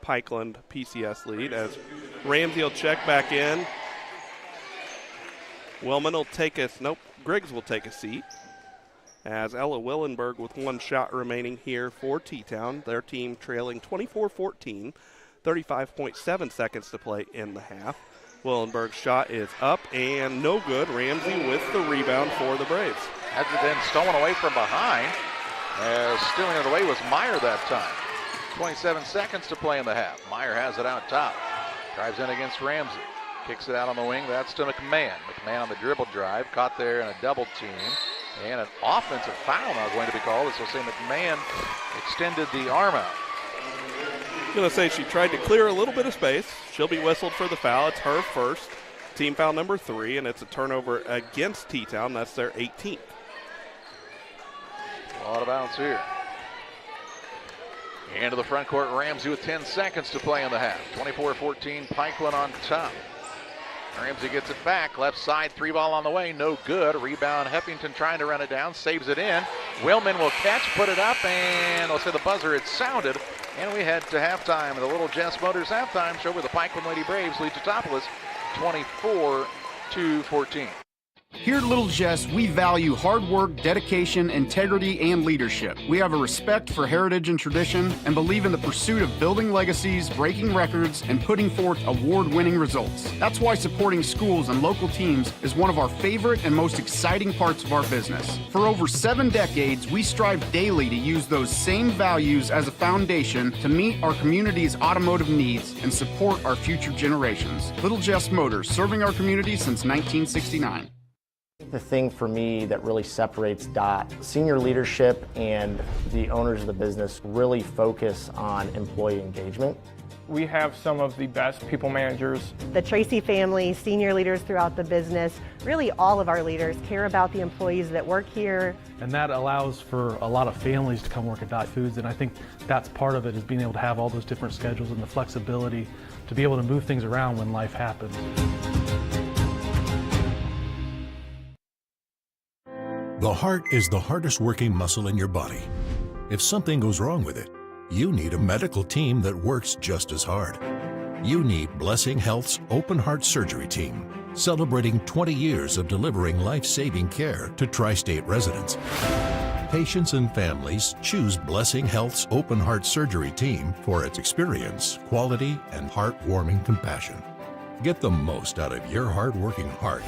Pikeland PCS lead as Ramsey will check back in. Willman will take Griggs will take a seat as Ella Willenberg with 1 shot remaining here for T-Town. Their team trailing 24-14, 35.7 seconds to play in the half. Willenberg's shot is up and no good. Ramsey with the rebound for the Braves. Had it been stolen away from behind. Stealing it away was Meyer that time. 27 seconds to play in the half. Meyer has it out top. Drives in against Ramsey. Kicks it out on the wing. That's to McMahon. McMahon on the dribble drive. Caught there in a double team. And an offensive foul now going to be called. As we'll say, McMahon extended the arm out. I'm going to say she tried to clear a little bit of space. She'll be whistled for the foul. It's her first. Team foul number 3, and it's a turnover against T-Town. That's their 18th. A lot of bounce here. Into the front court, Ramsey with 10 seconds to play in the half. 24-14, Pikeland on top. Ramsey gets it back, left side, 3-ball on the way, no good. Rebound, Heffington trying to run it down, saves it in. Willman will catch, put it up, and let's say the buzzer had sounded. And we head to halftime. The Little Jess Motors halftime show where the Pikeland Lady Braves lead Teutopolis 24-14. Here at Little Jess, we value hard work, dedication, integrity, and leadership. We have a respect for heritage and tradition and believe in the pursuit of building legacies, breaking records, and putting forth award-winning results. That's why supporting schools and local teams is one of our favorite and most exciting parts of our business. For over 7 decades, we strive daily to use those same values as a foundation to meet our community's automotive needs and support our future generations. Little Jess Motors, serving our community since 1969. The thing for me that really separates DOT, senior leadership and the owners of the business really focus on employee engagement. We have some of the best people managers. The Tracy family, senior leaders throughout the business, really all of our leaders care about the employees that work here. And that allows for a lot of families to come work at Dot Foods, and I think that's part of it, is being able to have all those different schedules and the flexibility to be able to move things around when life happens. The heart is the hardest working muscle in your body. If something goes wrong with it, you need a medical team that works just as hard. You need Blessing Health's Open Heart Surgery Team, celebrating 20 years of delivering life-saving care to tri-state residents. Patients and families choose Blessing Health's Open Heart Surgery Team for its experience, quality, and heartwarming compassion. Get the most out of your hard-working heart.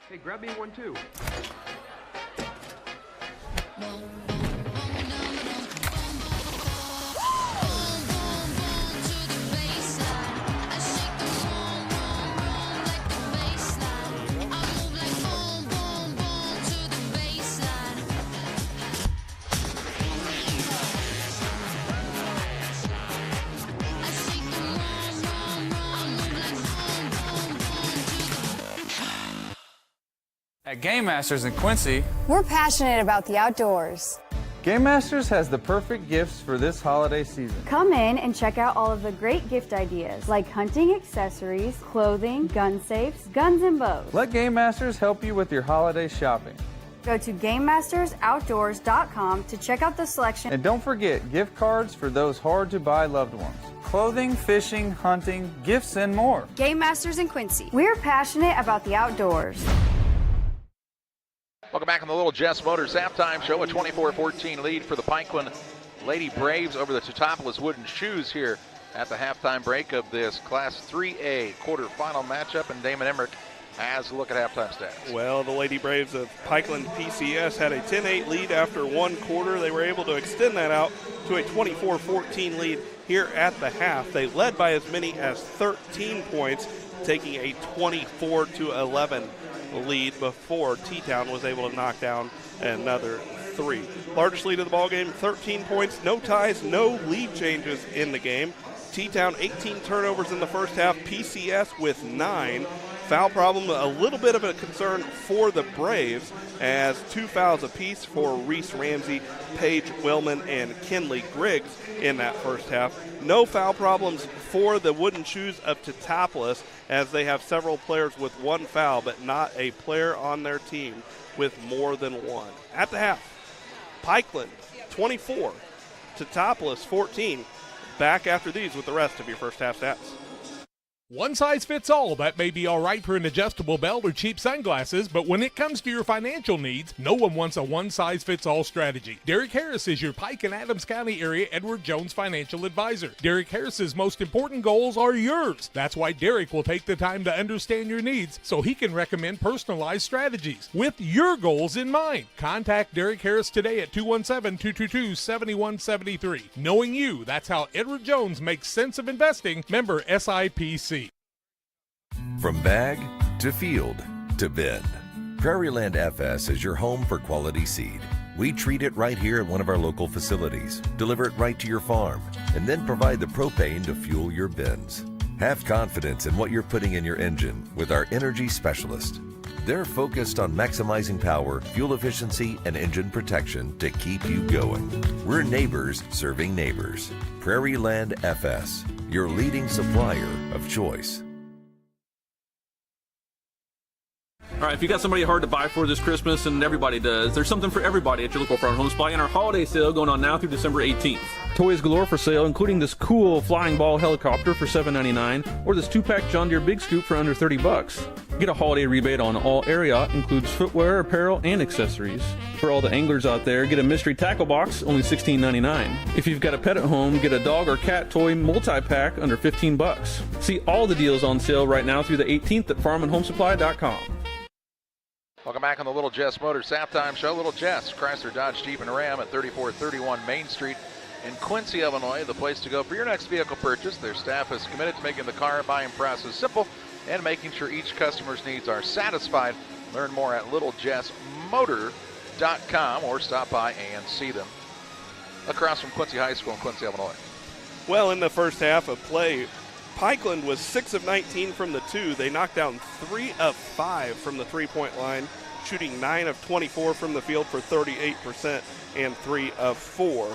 Hey, grab me one too. At Game Masters in Quincy, We're passionate about the outdoors. Game Masters has the perfect gifts for this holiday season. Come in and check out all of the great gift ideas like hunting accessories, clothing, gun safes, guns and bows. Let Game Masters help you with your holiday shopping. Go to GameMastersOutdoors.com to check out the selection. And don't forget, gift cards for those hard-to-buy loved ones. Clothing, fishing, hunting, gifts, and more. Game Masters in Quincy. We're passionate about the outdoors. Welcome back on the Little Jess Motors halftime show. A 24-14 lead for the Pikeland Lady Braves over the Teutopolis Wooden Shoes here at the halftime break of this Class 3A quarterfinal matchup. And Damon Emmerich has a look at halftime stats. Well, the Lady Braves of Pikeland PCS had a 10-8 lead after one quarter. They were able to extend that out to a 24-14 lead here at the half. They led by as many as 13 points, taking a 24-11 lead before T-Town was able to knock down another 3. Largest lead of the ballgame, 13 points, no ties, no lead changes in the game. T-Town 18 turnovers in the first half, PCS with 9. Foul problem, a little bit of a concern for the Braves, as 2 fouls apiece for Reese Ramsey, Paige Willman, and Kinley Griggs in that first half. No foul problems for the Wooden Shoes of Teutopolis, as they have several players with 1 foul, but not a player on their team with more than 1. At the half, Pikeland 24, Teutopolis 14. Back after these with the rest of your first half stats. One size fits all. That may be all right for an adjustable belt or cheap sunglasses, but when it comes to your financial needs, no one wants a one-size-fits-all strategy. Derek Harris is your Pike and Adams County area Edward Jones financial advisor. Derek Harris's most important goals are yours. That's why Derek will take the time to understand your needs so he can recommend personalized strategies with your goals in mind. Contact Derek Harris today at 217-222-7173. Knowing you, that's how Edward Jones makes sense of investing. Member SIPC. From bag to field to bin, Prairieland FS is your home for quality seed. We treat it right here at one of our local facilities, deliver it right to your farm, and then provide the propane to fuel your bins. Have confidence in what you're putting in your engine with our energy specialist. They're focused on maximizing power, fuel efficiency, and engine protection to keep you going. We're neighbors serving neighbors. Prairieland FS, your leading supplier of choice. All right, if you got somebody hard to buy for this Christmas, and everybody does, there's something for everybody at your local Farm Home Supply in our holiday sale going on now through December 18th. Toys galore for sale, including this cool flying ball helicopter for $7.99, or this 2-pack John Deere Big Scoop for under $30. Get a holiday rebate on all area, includes footwear, apparel, and accessories. For all the anglers out there, get a mystery tackle box, only $16.99. If you've got a pet at home, get a dog or cat toy multi-pack under $15. See all the deals on sale right now through the 18th at farmandhomesupply.com. Welcome back on the Little Jess Motors halftime show. Little Jess, Chrysler, Dodge, Jeep, and Ram at 3431 Main Street in Quincy, Illinois. The place to go for your next vehicle purchase. Their staff is committed to making the car buying process simple and making sure each customer's needs are satisfied. Learn more at littlejessmotor.com or stop by and see them across from Quincy High School in Quincy, Illinois. Well, in the first half of play, Pikeland was 6 of 19 from the 2. They knocked down 3 of 5 from the 3-point line, shooting 9 of 24 from the field for 38% and 3 of 4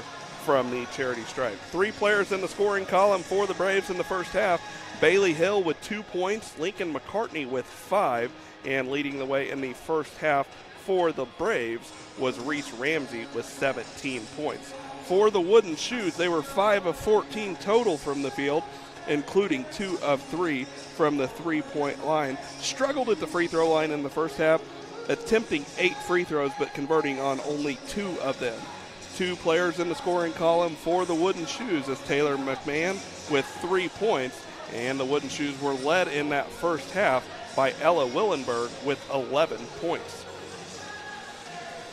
from the charity stripe. 3 players in the scoring column for the Braves in the first half. Bailey Hill with 2 points, Lincoln McCartney with 5, and leading the way in the first half for the Braves was Reese Ramsey with 17 points. For the Wooden Shoes, they were 5 of 14 total from the field, including 2 of 3 from the 3-point line. Struggled at the free throw line in the first half, attempting 8 free throws but converting on only 2 of them. 2 players in the scoring column for the Wooden Shoes is Taylor McMahon with 3 points, and the Wooden Shoes were led in that first half by Ella Willenberg with 11 points.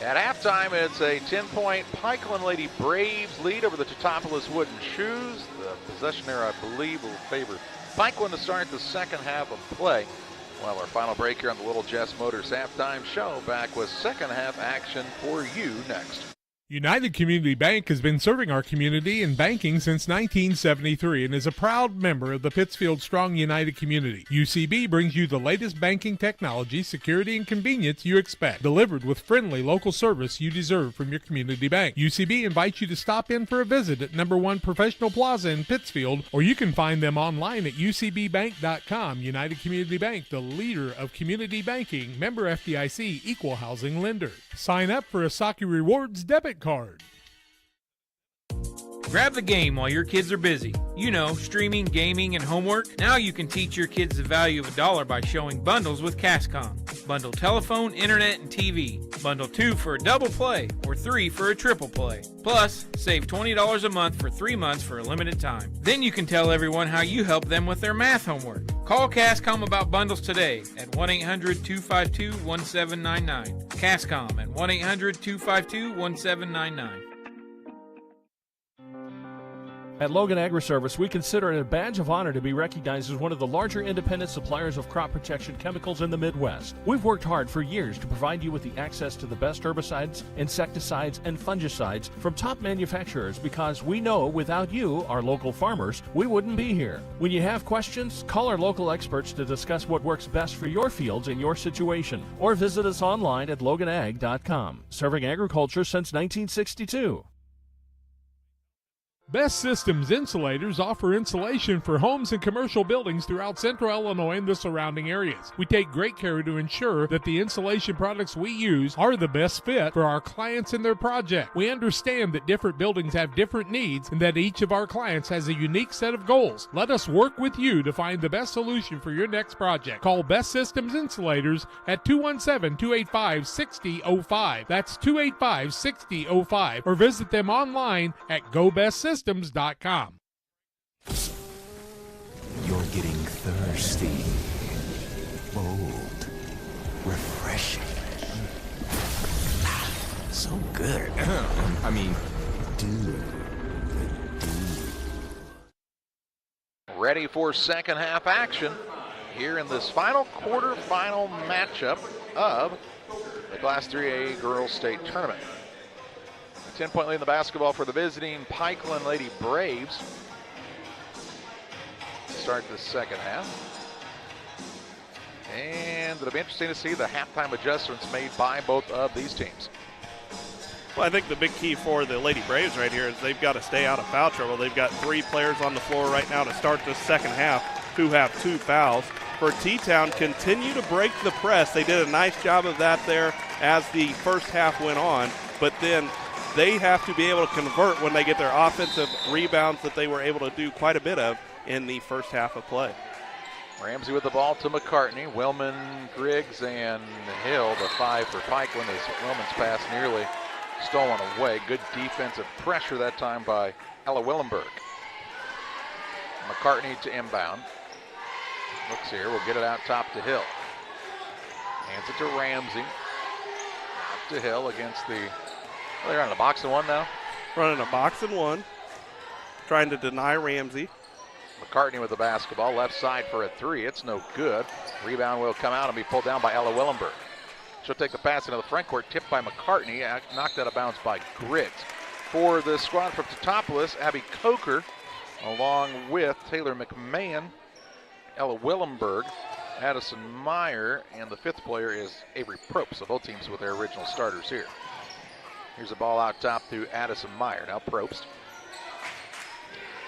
At halftime, it's a 10-point Pikeland Lady Braves lead over the Teutopolis Wooden Shoes. The possession there, I believe, will favor Pikeland to start the second half of play. Well, our final break here on the Little Jess Motors halftime show. Back with second half action for you next. United Community Bank has been serving our community in banking since 1973 and is a proud member of the Pittsfield Strong United community. UCB brings you the latest banking technology, security, and convenience you expect, delivered with friendly local service you deserve from your community bank. UCB invites you to stop in for a visit at number 1 Professional Plaza in Pittsfield, or you can find them online at ucbbank.com. United Community Bank, the leader of community banking, member FDIC, equal housing lender. Sign up for a Saki Rewards debit card. Grab the game while your kids are busy. You know, streaming, gaming, and homework. Now you can teach your kids the value of $1 by showing bundles with Cascom. Bundle telephone, internet, and TV. Bundle 2 for a double play or 3 for a triple play. Plus, save $20 a month for 3 months for a limited time. Then you can tell everyone how you help them with their math homework. Call Cascom about bundles today at 1-800-252-1799. Cascom at 1-800-252-1799. At Logan Agri-Service, we consider it a badge of honor to be recognized as one of the larger independent suppliers of crop protection chemicals in the Midwest. We've worked hard for years to provide you with the access to the best herbicides, insecticides, and fungicides from top manufacturers because we know without you, our local farmers, we wouldn't be here. When you have questions, call our local experts to discuss what works best for your fields and your situation, or visit us online at loganag.com. Serving agriculture since 1962. Best Systems Insulators offer insulation for homes and commercial buildings throughout central Illinois and the surrounding areas. We take great care to ensure that the insulation products we use are the best fit for our clients and their project. We understand that different buildings have different needs and that each of our clients has a unique set of goals. Let us work with you to find the best solution for your next project. Call Best Systems Insulators at 217-285-6005. That's 285-6005. Or visit them online at GoBestSystems.com. You're getting thirsty. Bold. Refreshing. So good. I mean, dude. Ready for second half action here in this final quarterfinal matchup of the Class 3A Girls State Tournament. 10-point lead in the basketball for the visiting Pikeland Lady Braves. Start the second half. And it'll be interesting to see the halftime adjustments made by both of these teams. Well, I think the big key for the Lady Braves right here is they've got to stay out of foul trouble. They've got 3 players on the floor right now to start this second half who have 2 fouls. For T-Town, continue to break the press. They did a nice job of that there as the first half went on, but then they have to be able to convert when they get their offensive rebounds that they were able to do quite a bit of in the first half of play. Ramsey with the ball to McCartney. Willman, Griggs, and Hill, the 5 for Pikeland, as Willman's pass nearly stolen away. Good defensive pressure that time by Ella Willenberg. McCartney to inbound. Looks here, we'll get it out top to Hill. Hands it to Ramsey. Out to Hill against the... Well, they're on a box and one now. Running a box and one. Trying to deny Ramsey. McCartney with the basketball. Left side for a 3. It's no good. Rebound will come out and be pulled down by Ella Willenberg. She'll take the pass into the front court. Tipped by McCartney. Knocked out of bounds by Griggs. For the squad from Teutopolis, Abby Coker, along with Taylor McMahon, Ella Willenberg, Addison Meyer, and the 5th player is Avery Probst. So both teams with their original starters here. Here's a ball out top to Addison Meyer. Now Probst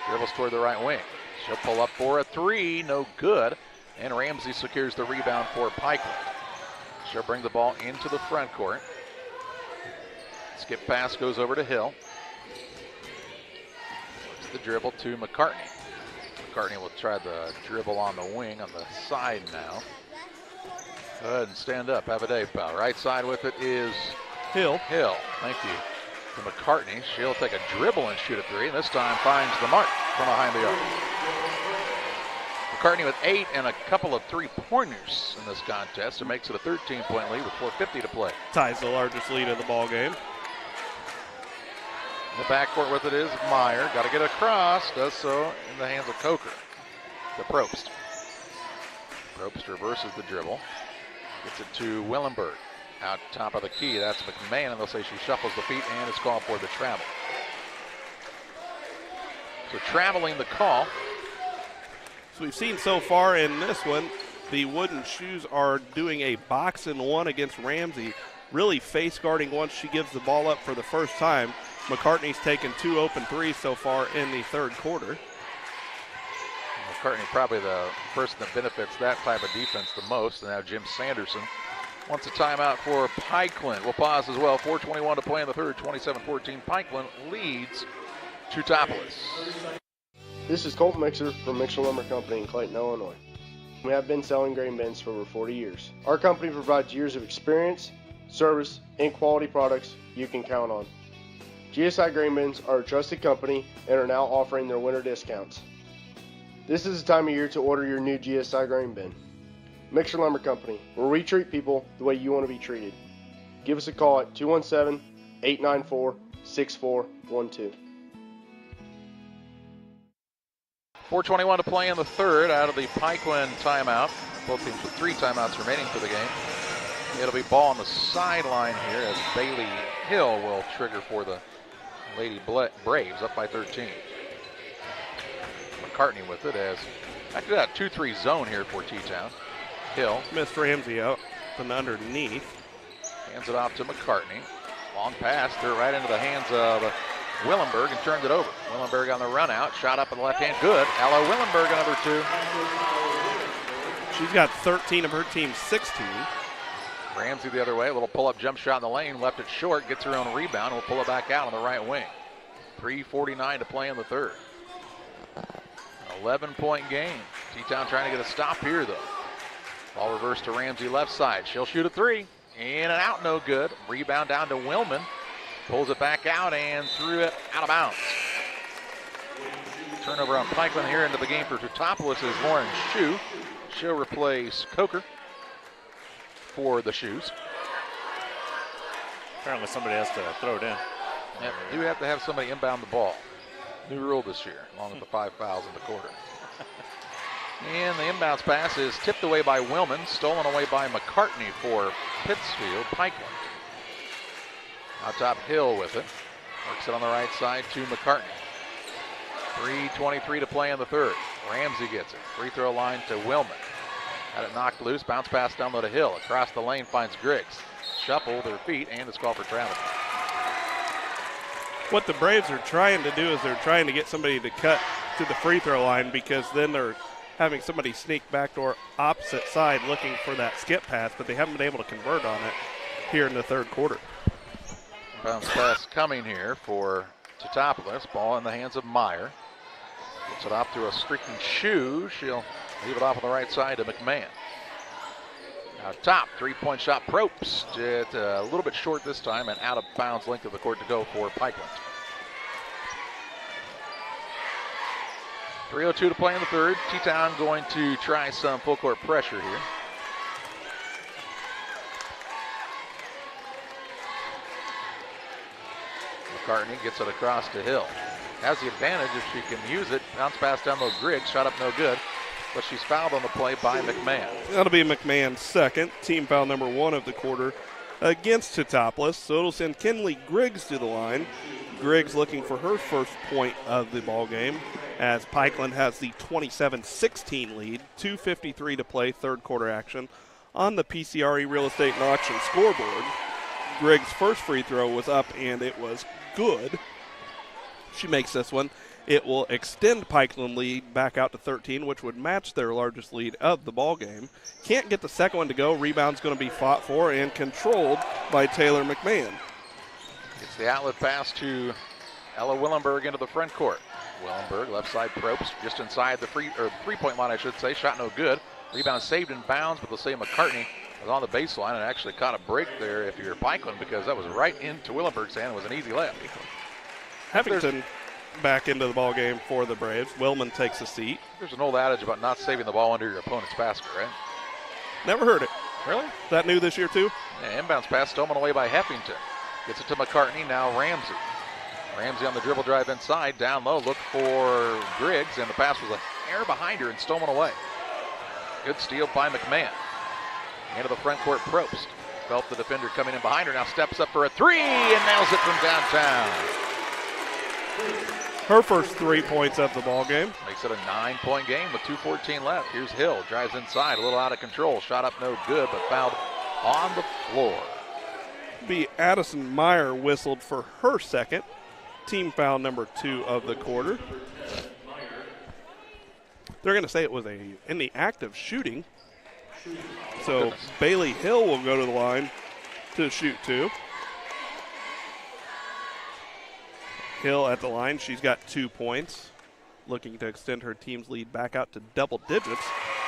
dribbles toward the right wing. She'll pull up for a 3, no good. And Ramsey secures the rebound for Pikeland. She'll bring the ball into the front court. Skip pass goes over to Hill. Works the dribble to McCartney. McCartney will try the dribble on the wing on the side now. Go ahead and stand up. Have a day, pal. Right side with it is Hill. Thank you. To McCartney. She'll take a dribble and shoot a 3. And this time finds the mark from behind the arc. McCartney with 8 and a couple of 3-pointers in this contest. It makes it a 13-point lead with 4:50 to play. Ties the largest lead of the ball game. In the backcourt with it is Meyer. Got to get across. Does so in the hands of Coker. To Probst. Probst reverses the dribble. Gets it to Willenberg. Out top of the key, that's McMahon, and they'll say she shuffles the feet, and it's called for the travel. So traveling the call. So we've seen so far in this one, the Wooden Shoes are doing a box-and-one against Ramsey, really face guarding once she gives the ball up for the first time. McCartney's taken 2 open threes so far in the third quarter. McCartney probably the person that benefits that type of defense the most. And now Jim Sanderson wants a timeout for Pikeland. We'll pause as well. 4:21 to play in the third. 27-14. Pikeland leads Teutopolis. This is Colt Mixer from Mixer Lumber Company in Clayton, Illinois. We have been selling grain bins for over 40 years. Our company provides years of experience, service, and quality products you can count on. GSI Grain Bins are a trusted company and are now offering their winter discounts. This is the time of year to order your new GSI grain bin. Mixer Lumber Company, where we treat people the way you want to be treated. Give us a call at 217-894-6412. 4:21 to play in the third out of the Pikeland timeout. Both teams with 3 timeouts remaining for the game. It'll be ball on the sideline here as Bailey Hill will trigger for the Lady Braves, up by 13. McCartney with it as actually got a 2-3 zone here for T-Town. Hill missed Ramsey out from underneath. Hands it off to McCartney. Long pass, threw it right into the hands of Willenberg and turned it over. Willenberg on the run out, shot up in the left hand, good. Ella Willenberg, another 2. She's got 13 of her team's 16. Ramsey the other way, a little pull-up jump shot in the lane, left it short, gets her own rebound, will pull it back out on the right wing. 3:49 to play in the third. 11-point game. T-Town trying to get a stop here, though. Ball reversed to Ramsey left side. She'll shoot a 3. In and out, no good. Rebound down to Willman. Pulls it back out and threw it out of bounds. Turnover on Pikeland here into the game for Teutopolis is Lauren Shue. She'll replace Coker for the Shoes. Apparently somebody has to throw it in. Yep, do have to have somebody inbound the ball. New rule this year, along with the 5 fouls in the quarter. And the inbounds pass is tipped away by Willman, stolen away by McCartney for Pittsfield. Pikeland. Out top, Hill with it. Works it on the right side to McCartney. 3:23 to play in the third. Ramsey gets it. Free throw line to Willman. Had it knocked loose. Bounce pass down low to Hill. Across the lane finds Griggs. Shuffle their feet, and it's called for travel. What the Braves are trying to do is they're trying to get somebody to cut to the free throw line, because then they're having somebody sneak backdoor opposite side looking for that skip pass, but they haven't been able to convert on it here in the third quarter. Bounce pass coming here for Teutopolis. Ball in the hands of Meyer. Gets it off to a streaking Shue. She'll leave it off on the right side to McMahon. Now top, 3-point shot, Probst. It's a little bit short this time, and out of bounds, length of the court to go for Pikeland. 3:02 to play in the third. T-Town going to try some full court pressure here. McCartney gets it across to Hill. Has the advantage if she can use it. Bounce pass down low, Griggs, shot up no good. But she's fouled on the play by McMahon. That'll be McMahon's second. Team foul number 1 of the quarter against Teutopolis. So it'll send Kinley Griggs to the line. Griggs looking for her first point of the ball game, as Pikeland has the 27-16 lead. 2:53 to play, third quarter action on the PCRE Real Estate and Auction scoreboard. Griggs' first free throw was up, and it was good. She makes this one. It will extend Pikeland lead back out to 13, which would match their largest lead of the ball game. Can't get the second one to go. Rebound's going to be fought for and controlled by Taylor McMahon. It's the outlet pass to Ella Willenberg into the front court. Willenberg, left side, Probst, just inside the three-point line, I should say. Shot no good. Rebound saved in bounds, but they'll say McCartney was on the baseline and actually caught a break there if you're Pikeland, because that was right into Willenberg's hand. It was an easy layup. Heffington back into the ball game for the Braves. Willman takes a seat. There's an old adage about not saving the ball under your opponent's basket, right? Never heard it. Really? Is that new this year too? Yeah, inbounds pass stolen away by Heffington. Gets it to McCartney, now Ramsey. Ramsey on the dribble drive inside, down low, look for Griggs, and the pass was a hair behind her and stolen away. Good steal by McMahon. Into the front court, Probst. Felt the defender coming in behind her. Now steps up for a three and nails it from downtown. Her first 3 points of the ball game. Makes it a 9-point game with 2:14 left. Here's Hill. Drives inside. A little out of control. Shot up no good, but fouled on the floor. Be Addison Meyer whistled for her second. Team foul number 2 of the quarter. They're going to say it was in the act of shooting. So Bailey Hill will go to the line to shoot 2. Hill at the line. She's got 2 points. Looking to extend her team's lead back out to double digits.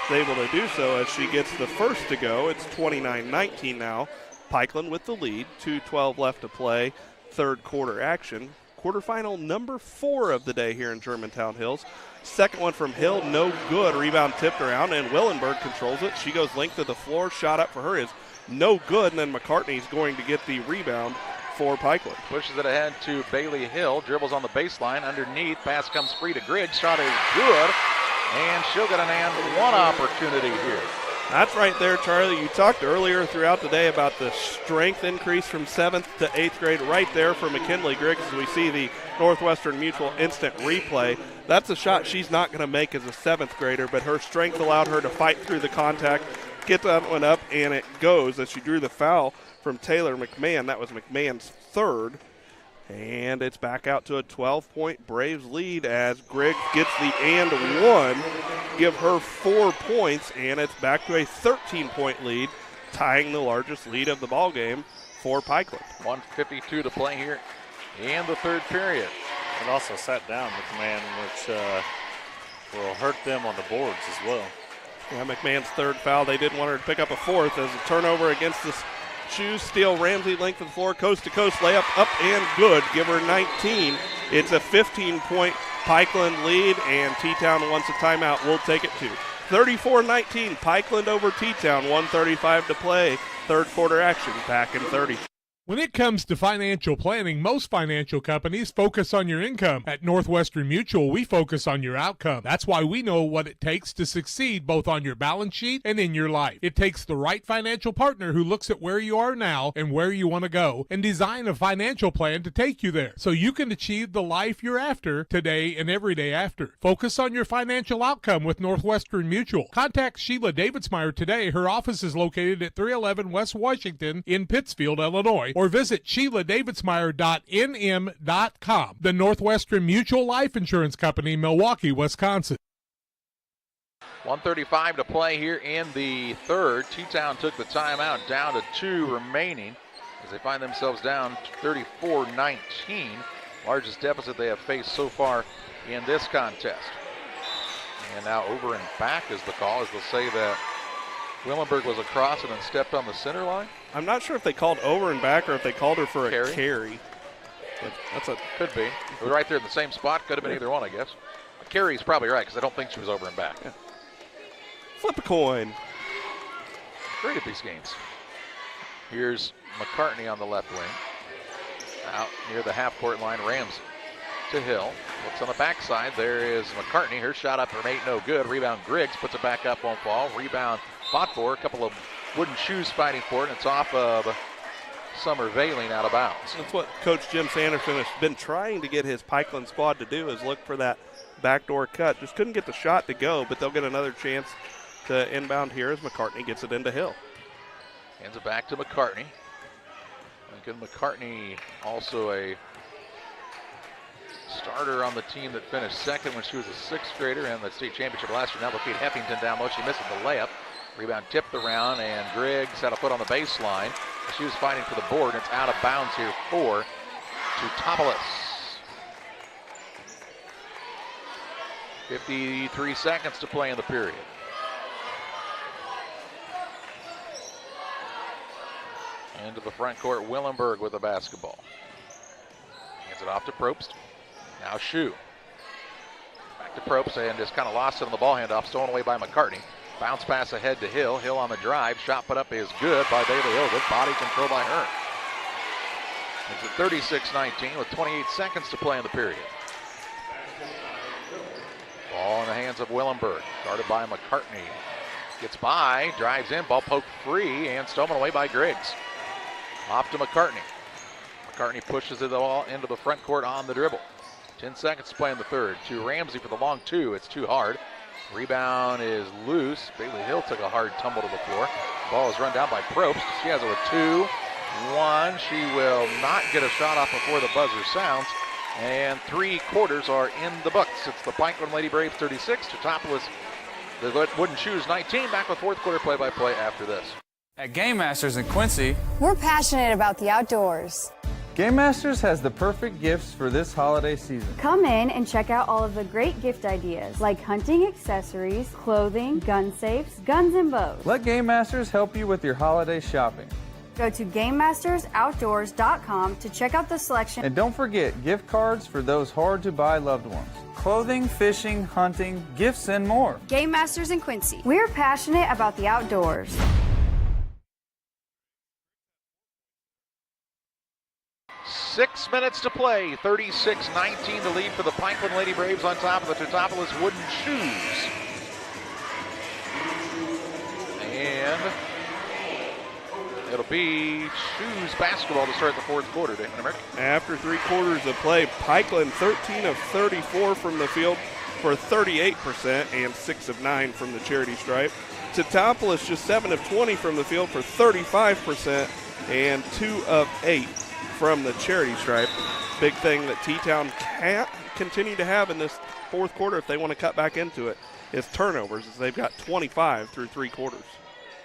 She's able to do so as she gets the first to go. It's 29-19 now. Pikeland with the lead. 2:12 left to play. Third quarter action. Quarterfinal number 4 of the day here in Germantown Hills. Second one from Hill, no good. Rebound tipped around, and Willenberg controls it. She goes length of the floor. Shot up for her is no good, and then McCartney's going to get the rebound for Pikeland. Pushes it ahead to Bailey Hill. Dribbles on the baseline. Underneath. Pass comes free to Griggs. Shot is good, and she'll get an and one opportunity here. That's right there, Charlie. You talked earlier throughout the day about the strength increase from 7th to 8th grade right there for McKinley Griggs as we see the Northwestern Mutual instant replay. That's a shot she's not going to make as a 7th grader, but her strength allowed her to fight through the contact, get that one up, and it goes as she drew the foul from Taylor McMahon. That was McMahon's third. And it's back out to a 12-point Braves lead as Griggs gets the and one, give her 4 points, and it's back to a 13-point lead, tying the largest lead of the ball game for Pikeland. 1:52 to play here in the third period. It also sat down McMahon, which will hurt them on the boards as well. Yeah, McMahon's third foul. They didn't want her to pick up a fourth as a turnover against this Shoes steal. Ramsey length of the floor, coast to coast layup, up and good. Give her 19. It's a 15-point Pikeland lead, and T-Town wants a timeout. We'll take it to 34-19. Pikeland over T-Town. 1:35 to play. Third quarter action. Back in 30. When it comes to financial planning, most financial companies focus on your income. At Northwestern Mutual, we focus on your outcome. That's why we know what it takes to succeed both on your balance sheet and in your life. It takes the right financial partner who looks at where you are now and where you want to go and design a financial plan to take you there so you can achieve the life you're after today and every day after. Focus on your financial outcome with Northwestern Mutual. Contact Sheila Davidsmeyer today. Her office is located at 311 West Washington in Pittsfield, Illinois, or visit SheilaDavidsmeyer.nm.com. The Northwestern Mutual Life Insurance Company, Milwaukee, Wisconsin. 1:35 to play here in the third. T-Town took the timeout, down to 2 remaining as they find themselves down 34-19. Largest deficit they have faced so far in this contest. And now over and back is the call, as they'll say that Willenberg was across and then stepped on the center line. I'm not sure if they called over and back or if they called her for a carry. But could be. It was right there in the same spot. Could have been either one, I guess. Carry's probably right because I don't think she was over and back. Yeah. Flip a coin. Great at these games. Here's McCartney on the left wing. Out near the half-court line, Ramsey to Hill. Looks on the backside. There is McCartney. Her shot up from 8, no good. Rebound Griggs puts it back up, won't fall. Rebound fought for. A couple of wooden shoes fighting for it, and it's off of Summer Veiling out of bounds. That's what Coach Jim Sanderson has been trying to get his Pikeland squad to do, is look for that backdoor cut. Just couldn't get the shot to go, but they'll get another chance to inbound here as McCartney gets it into Hill. Hands it back to McCartney. Lincoln McCartney, also a starter on the team that finished second when she was a 6th grader in the state championship last year. Now look at Heffington down low. She misses the layup. Rebound tipped around, and Griggs had a foot on the baseline. She was fighting for the board, and it's out of bounds here for Teutopolis. 53 seconds to play in the period. Into the front court, Willenberg with the basketball. Hands it off to Probst. Now Shue. Back to Probst, and just kind of lost it on the ball handoff, stolen away by McCartney. Bounce pass ahead to Hill. Hill on the drive. Shot put up is good by Bailey Hill. Good body control by her. It's at 36-19 with 28 seconds to play in the period. Ball in the hands of Willenberg. Guarded by McCartney. Gets by, drives in, ball poked free, and stolen away by Griggs. Off to McCartney. McCartney pushes it all into the front court on the dribble. 10 seconds to play in the third. To Ramsey for the long two. It's too hard. Rebound is loose. Bailey Hill took a hard tumble to the floor. Ball is run down by Probst. She has it with 2-1. She will not get a shot off before the buzzer sounds. And 3 quarters are in the books. It's the Pikeland Lady Braves 36. Teutopolis, the Wooden Shoes 19. Back with fourth quarter play-by-play after this. At Game Masters in Quincy, we're passionate about the outdoors. Game Masters has the perfect gifts for this holiday season. Come in and check out all of the great gift ideas like hunting accessories, clothing, gun safes, guns and bows. Let Game Masters help you with your holiday shopping. Go to GameMastersOutdoors.com to check out the selection. And don't forget gift cards for those hard-to-buy loved ones. Clothing, fishing, hunting, gifts, and more. Game Masters in Quincy. We're passionate about the outdoors. 6 minutes to play. 36-19 the lead for the Pikeland Lady Braves on top of the Teutopolis Wooden Shoes. And it'll be Shoes basketball to start the fourth quarter, David Emmerich. After 3 quarters of play, Pikeland 13 of 34 from the field for 38% and 6 of 9 from the charity stripe. Teutopolis just 7 of 20 from the field for 35% and 2 of 8 from the charity stripe. Big thing that T-Town can't continue to have in this fourth quarter if they want to cut back into it is turnovers, as they've got 25 through 3 quarters.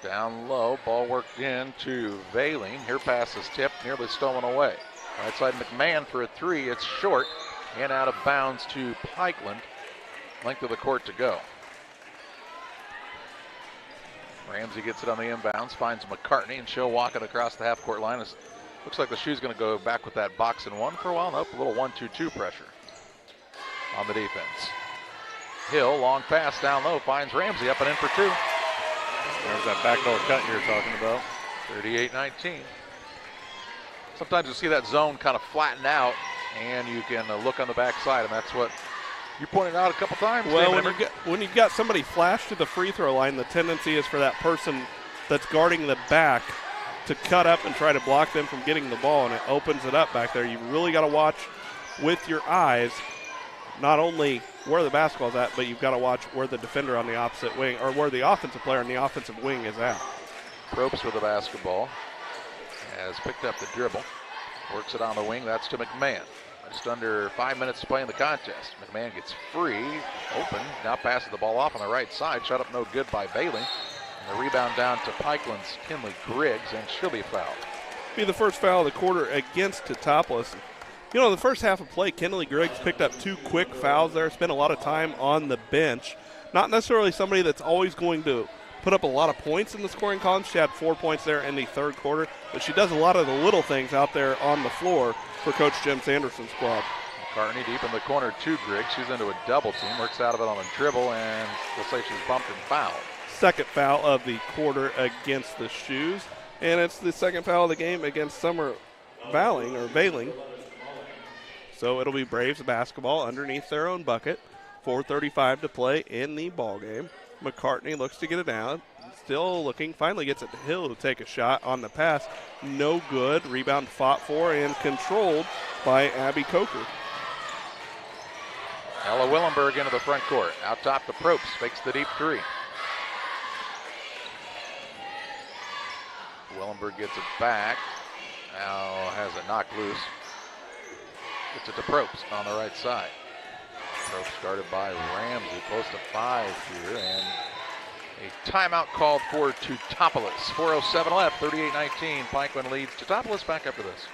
Down low, ball worked in to Veiling. Her pass is tipped, nearly stolen away. Right side McMahon for a 3. It's short and out of bounds to Pikeland. Length of the court to go. Ramsey gets it on the inbounds, finds McCartney, and she'll walk it across the half-court line. Looks like the Shoe's going to go back with that box and one for a while. Nope, a little 1-2-2 pressure on the defense. Hill, long pass down low, finds Ramsey up and in for 2. There's that backdoor cut you're talking about. 38-19. Sometimes you see that zone kind of flatten out, and you can look on the backside, and that's what you pointed out a couple times. Well, when you've got somebody flash to the free throw line, the tendency is for that person that's guarding the back to cut up and try to block them from getting the ball, and it opens it up back there. You really got to watch with your eyes not only where the basketball's at, but you've got to watch where the defender on the opposite wing, or where the offensive player on the offensive wing is at. Probst with the basketball has picked up the dribble, works it on the wing. That's to McMahon. Just under 5 minutes to play in the contest. McMahon gets free, open, now passes the ball off on the right side. Shut up no good by Bailey. And the rebound down to Pikeland's Kinley Griggs, and she'll be fouled. Be the first foul of the quarter against Teutopolis. You know, the first half of play, Kinley Griggs picked up 2 quick fouls there, spent a lot of time on the bench. Not necessarily somebody that's always going to put up a lot of points in the scoring column. She had 4 points there in the third quarter, but she does a lot of the little things out there on the floor for Coach Jim Sanderson's squad. McCartney deep in the corner to Griggs. She's into a double team, works out of it on a dribble, and looks like she's bumped and fouled. Second foul of the quarter against the Shoes, and it's the second foul of the game against Summer Veiling. So it'll be Braves basketball underneath their own bucket. 4:35 to play in the ball game. McCartney looks to get it down. Still looking, finally gets it to Hill to take a shot on the pass. No good. Rebound fought for and controlled by Abby Coker. Ella Willenberg into the front court. Out top to Probst, fakes the deep 3. Willenberg gets it back. Now has it knocked loose. Gets it to Probst on the right side. Probst guarded by Ramsey, close to 5 here, and a timeout called for Teutopolis. 4:07 left, 38-19. Pikeland leads Teutopolis. Back after this.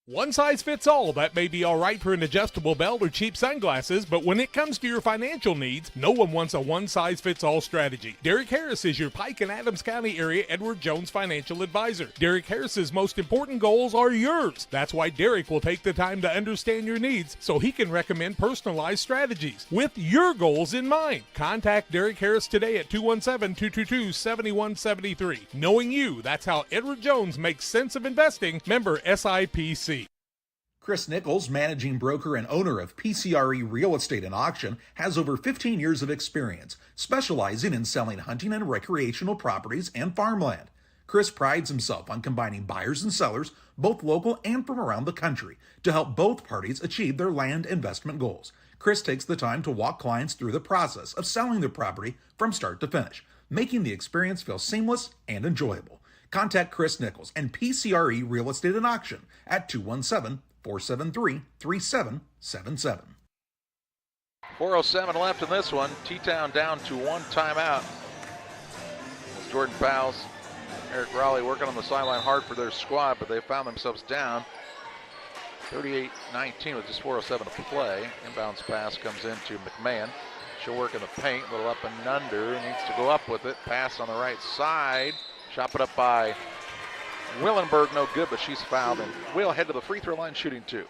One size fits all. That may be all right for an adjustable belt or cheap sunglasses, but when it comes to your financial needs, no one wants a one-size-fits-all strategy. Derek Harris is your Pike and Adams County area Edward Jones financial advisor. Derek Harris's most important goals are yours. That's why Derek will take the time to understand your needs so he can recommend personalized strategies with your goals in mind. Contact Derek Harris today at 217-222-7173. Knowing you, that's how Edward Jones makes sense of investing. Member SIPC. Chris Nichols, managing broker and owner of PCRE Real Estate and Auction, has over 15 years of experience, specializing in selling hunting and recreational properties and farmland. Chris prides himself on combining buyers and sellers, both local and from around the country, to help both parties achieve their land investment goals. Chris takes the time to walk clients through the process of selling their property from start to finish, making the experience feel seamless and enjoyable. Contact Chris Nichols and PCRE Real Estate and Auction at 217-473-3777. 4:07 left in this one. T-Town down to one timeout. As Jordan Fowles, Eric Raleigh working on the sideline hard for their squad, but they found themselves down 38-19 with just 4:07 to play. Inbounds pass comes into McMahon. She'll work in the paint, a little up and under. Needs to go up with it. Pass on the right side. Shot put up by Willenberg, no good, but she's fouled and will head to the free throw line shooting two.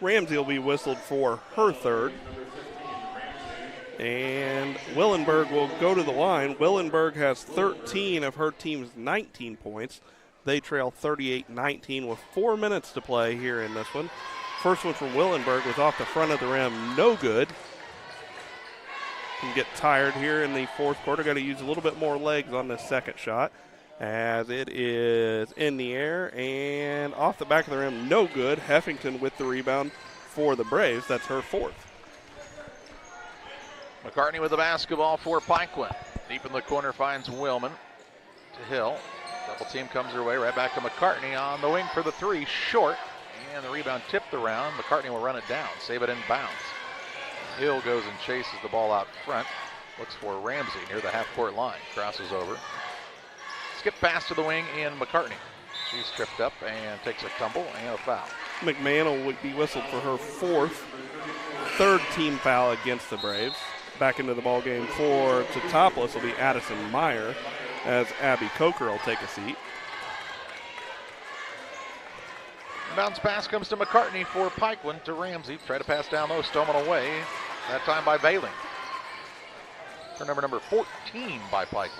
Ramsey will be whistled for her third. And Willenberg will go to the line. Willenberg has 13 of her team's 19 points. They trail 38-19 with 4 minutes to play here in this one. First one from Willenberg was off the front of the rim, no good. Can get tired here in the fourth quarter. Got to use a little bit more legs on this second shot, as it is in the air and off the back of the rim, no good. Heffington with the rebound for the Braves. That's her fourth. McCartney with the basketball for Pikeland. Deep in the corner finds Willman to Hill. Double team comes her way, right back to McCartney on the wing for the three, short. And the rebound tipped around. McCartney will run it down, save it in bounds. Hill goes and chases the ball out front. Looks for Ramsey near the half-court line. Crosses over. Skip pass to the wing in McCartney. She's tripped up and takes a tumble and a foul. McMahon will be whistled for her third team foul against the Braves. Back into the ball game for Teutopolis will be Addison Meyer, as Abby Coker will take a seat. Bounce pass comes to McCartney for Pikeland to Ramsey. Try to pass down low, stolen away. That time by Bailey. Turnover number 14 by Pikeland.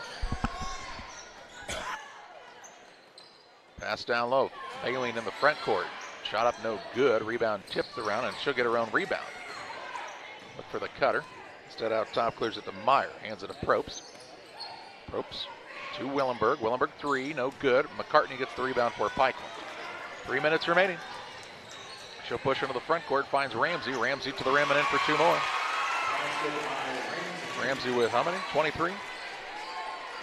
Pass down low. Bailey in the front court. Shot up no good. Rebound tipped around, and she'll get her own rebound. Look for the cutter. Instead out top, clears it to Meyer. Hands it to Probst. Probst to Willenberg. Willenberg three, no good. McCartney gets the rebound for Pikeland. 3 minutes remaining. She'll push into the front court, finds Ramsey. Ramsey to the rim and in for two more. Ramsey with how many? 23?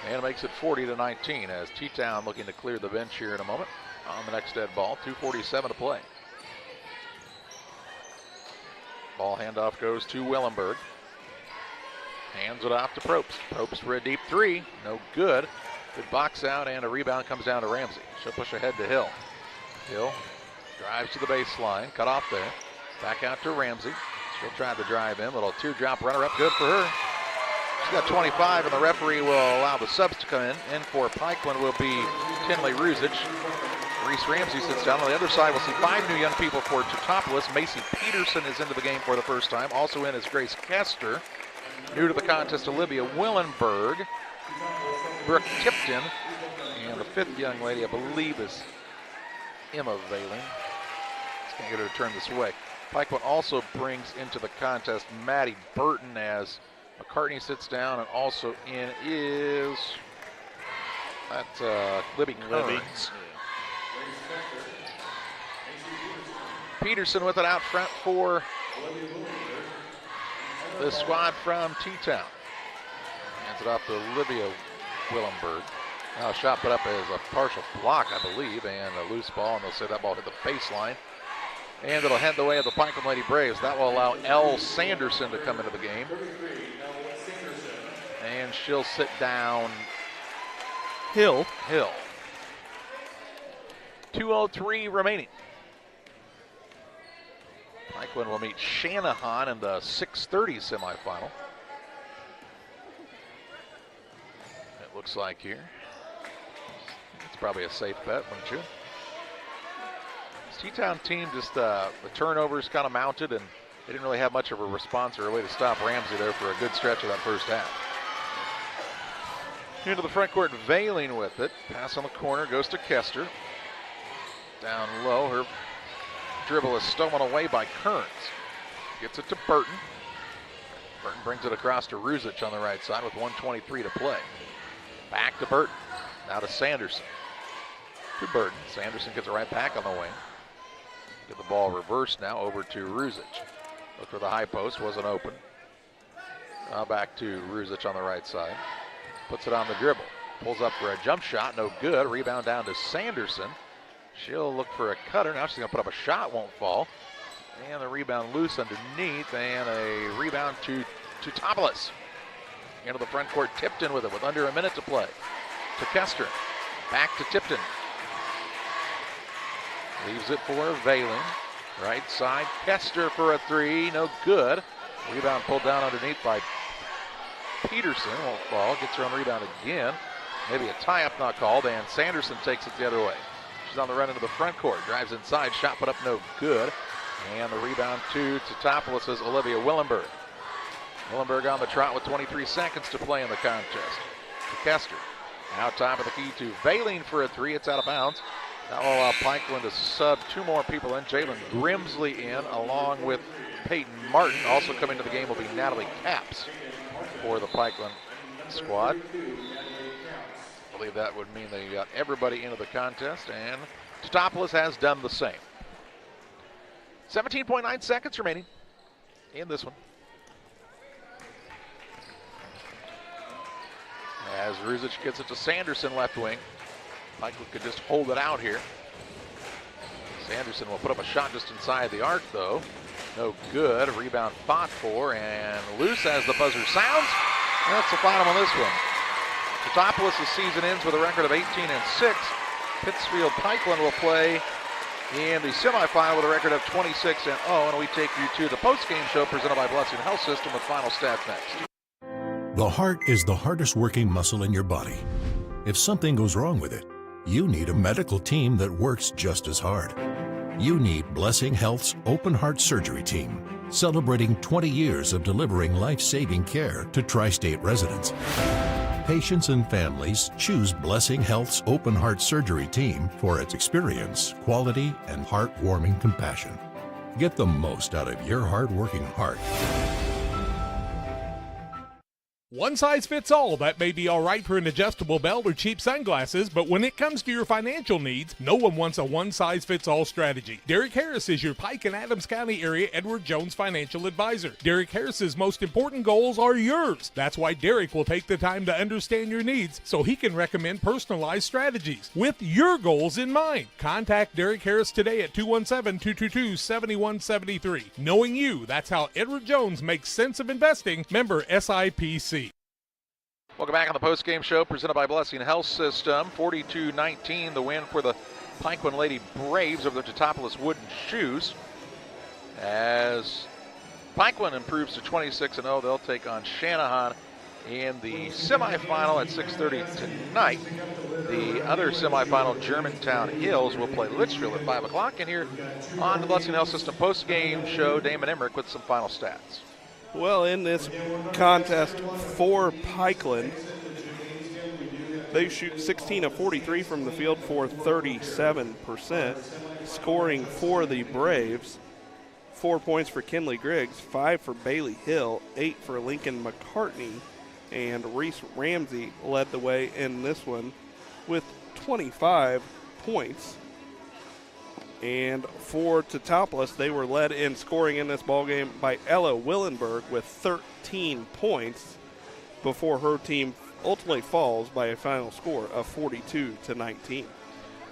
And it makes it 40-19 as T-Town looking to clear the bench here in a moment on the next dead ball. 2:47 to play. Ball handoff goes to Willenberg. Hands it off to Probst. Probst for a deep three. No good. Good box out, and a rebound comes down to Ramsey. She'll push ahead to Hill. Hill drives to the baseline. Cut off there. Back out to Ramsey. She'll try to drive in. Little teardrop runner up. Good for her. She's got 25, and the referee will allow the subs to come in. In for Pikeland will be Tinley Ruzic. Reese Ramsey sits down. On the other side, we'll see 5 new young people for Teutopolis. Macy Peterson is into the game for the first time. Also in is Grace Kester. New to the contest, Olivia Willenberg. Brooke Tipton. And the 5th young lady, I believe, is Emma Valen. Just can't get her to turn this way. Pikeland also brings into the contest Maddie Burton as McCartney sits down, and also in is Libby Kearns. Peterson with it out front for the squad from T-Town. Hands it off to Olivia Willenberg. Now a shot put up as a partial block, I believe, and a loose ball, and they'll say that ball hit the baseline. And it'll head the way of the Pikeland Lady Braves. That will allow Elle Sanderson to come into the game. And she'll sit down Hill. 2:03 remaining. Pikeland will meet Shanahan in the 6:30 semifinal. It looks like here. It's probably a safe bet, wouldn't you? This T-Town team just, the turnovers kind of mounted, and they didn't really have much of a response or a way to stop Ramsey there for a good stretch of that first half. Into the front court, Veiling with it. Pass on the corner, goes to Kester. Down low, her dribble is stolen away by Kearns. Gets it to Burton. Burton brings it across to Ruzic on the right side with 1:23 to play. Back to Burton. Now to Sanderson. to Burden. Sanderson gets it right back on the wing. Get the ball reversed now over to Ruzic. Look for the high post, wasn't open. Now back to Ruzic on the right side. Puts it on the dribble. Pulls up for a jump shot, no good. Rebound down to Sanderson. She'll look for a cutter. Now she's going to put up a shot, won't fall. And the rebound loose underneath, and a rebound to Teutopolis. Into the front court, Tipton with it with under a minute to play. To Kester. Back to Tipton. Leaves it for Valen. Right side, Kester for a three, no good. Rebound pulled down underneath by Peterson, won't fall. Gets her on rebound again. Maybe a tie-up not called, and Sanderson takes it the other way. She's on the run into the front court. Drives inside, shot put up no good. And the rebound to Teutopolis is Olivia Willenberg. Willenberg on the trot with 23 seconds to play in the contest. To Kester. Now top of the key to Valine for a three. It's out of bounds. That will allow Pikeland to sub two more people in. Jalen Grimsley in, along with Peyton Martin. Also coming to the game will be Natalie Capps for the Pikeland squad. I believe that would mean they got everybody into the contest, and Teutopolis has done the same. 17.9 seconds remaining in this one. As Ruzic gets it to Sanderson, left wing. Pikeland could just hold it out here. Sanderson will put up a shot just inside the arc, though. No good. Rebound fought for, and loose as the buzzer sounds. And that's the final on this one. Teutopolis' season ends with a record of 18-6. Pittsfield Pikeland will play in the semifinal with a record of 26-0. And we take you to the post-game show presented by Blessing Health System with final stats next. The heart is the hardest working muscle in your body. If something goes wrong with it, you need a medical team that works just as hard. You need Blessing Health's Open Heart Surgery Team, celebrating 20 years of delivering life-saving care to tri-state residents. Patients and families choose Blessing Health's Open Heart Surgery Team for its experience, quality, and heartwarming compassion. Get the most out of your hard-working heart. One size fits all. That may be all right for an adjustable belt or cheap sunglasses, but when it comes to your financial needs, no one wants a one-size-fits-all strategy. Derek Harris is your Pike and Adams County area Edward Jones financial advisor. Derek Harris's most important goals are yours. That's why Derek will take the time to understand your needs so he can recommend personalized strategies with your goals in mind. Contact Derek Harris today at 217-222-7173. Knowing you, that's how Edward Jones makes sense of investing. Member SIPC. Welcome back on the post-game show presented by Blessing Health System. 42-19, the win for the Pikeland Lady Braves over the Teutopolis Wooden Shoes. As Pikeland improves to 26-0, they'll take on Shanahan in the semifinal at 6:30 tonight. The other semifinal, Germantown Hills, will play Litchfield at 5 o'clock. And here on the Blessing Health System post-game show, Damon Emmerich with some final stats. Well, in this contest for Pikeland, they shoot 16 of 43 from the field for 37%. Scoring for the Braves, 4 points for Kinley Griggs, 5 for Bailey Hill, 8 for Lincoln McCartney, and Reese Ramsey led the way in this one with 25 points. And for Teutopolis, they were led in scoring in this ballgame by Ella Willenberg with 13 points before her team ultimately falls by a final score of 42-19.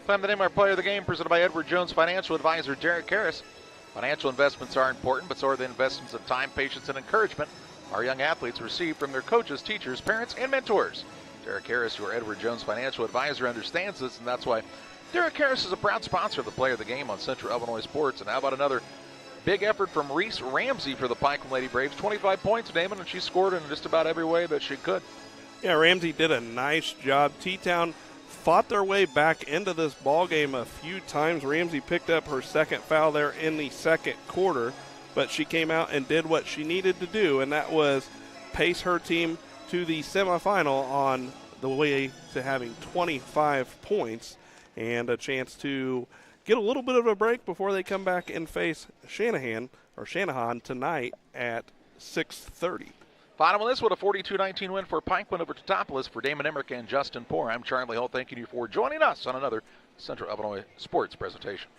Time to name our player of the game, presented by Edward Jones financial advisor Derek Harris. Financial investments are important, but so are the investments of time, patience, and encouragement our young athletes receive from their coaches, teachers, parents, and mentors. Derek Harris, your Edward Jones financial advisor, understands this, and that's why Derek Harris is a proud sponsor of the player of the game on Central Illinois Sports. And how about another big effort from Reese Ramsey for the Pikeland Lady Braves? 25 points, Damon, and she scored in just about every way that she could. Yeah, Ramsey did a nice job. T-Town fought their way back into this ballgame a few times. Ramsey picked up her second foul there in the second quarter, but she came out and did what she needed to do, and that was pace her team to the semifinal on the way to having 25 points. And a chance to get a little bit of a break before they come back and face Shanahan tonight at 6:30. Final on this one, a 42-19 win for Pikeland over Teutopolis. For Damon Emmerich and Justin Poor, I'm Charlie Hull, thanking you for joining us on another Central Illinois sports presentation.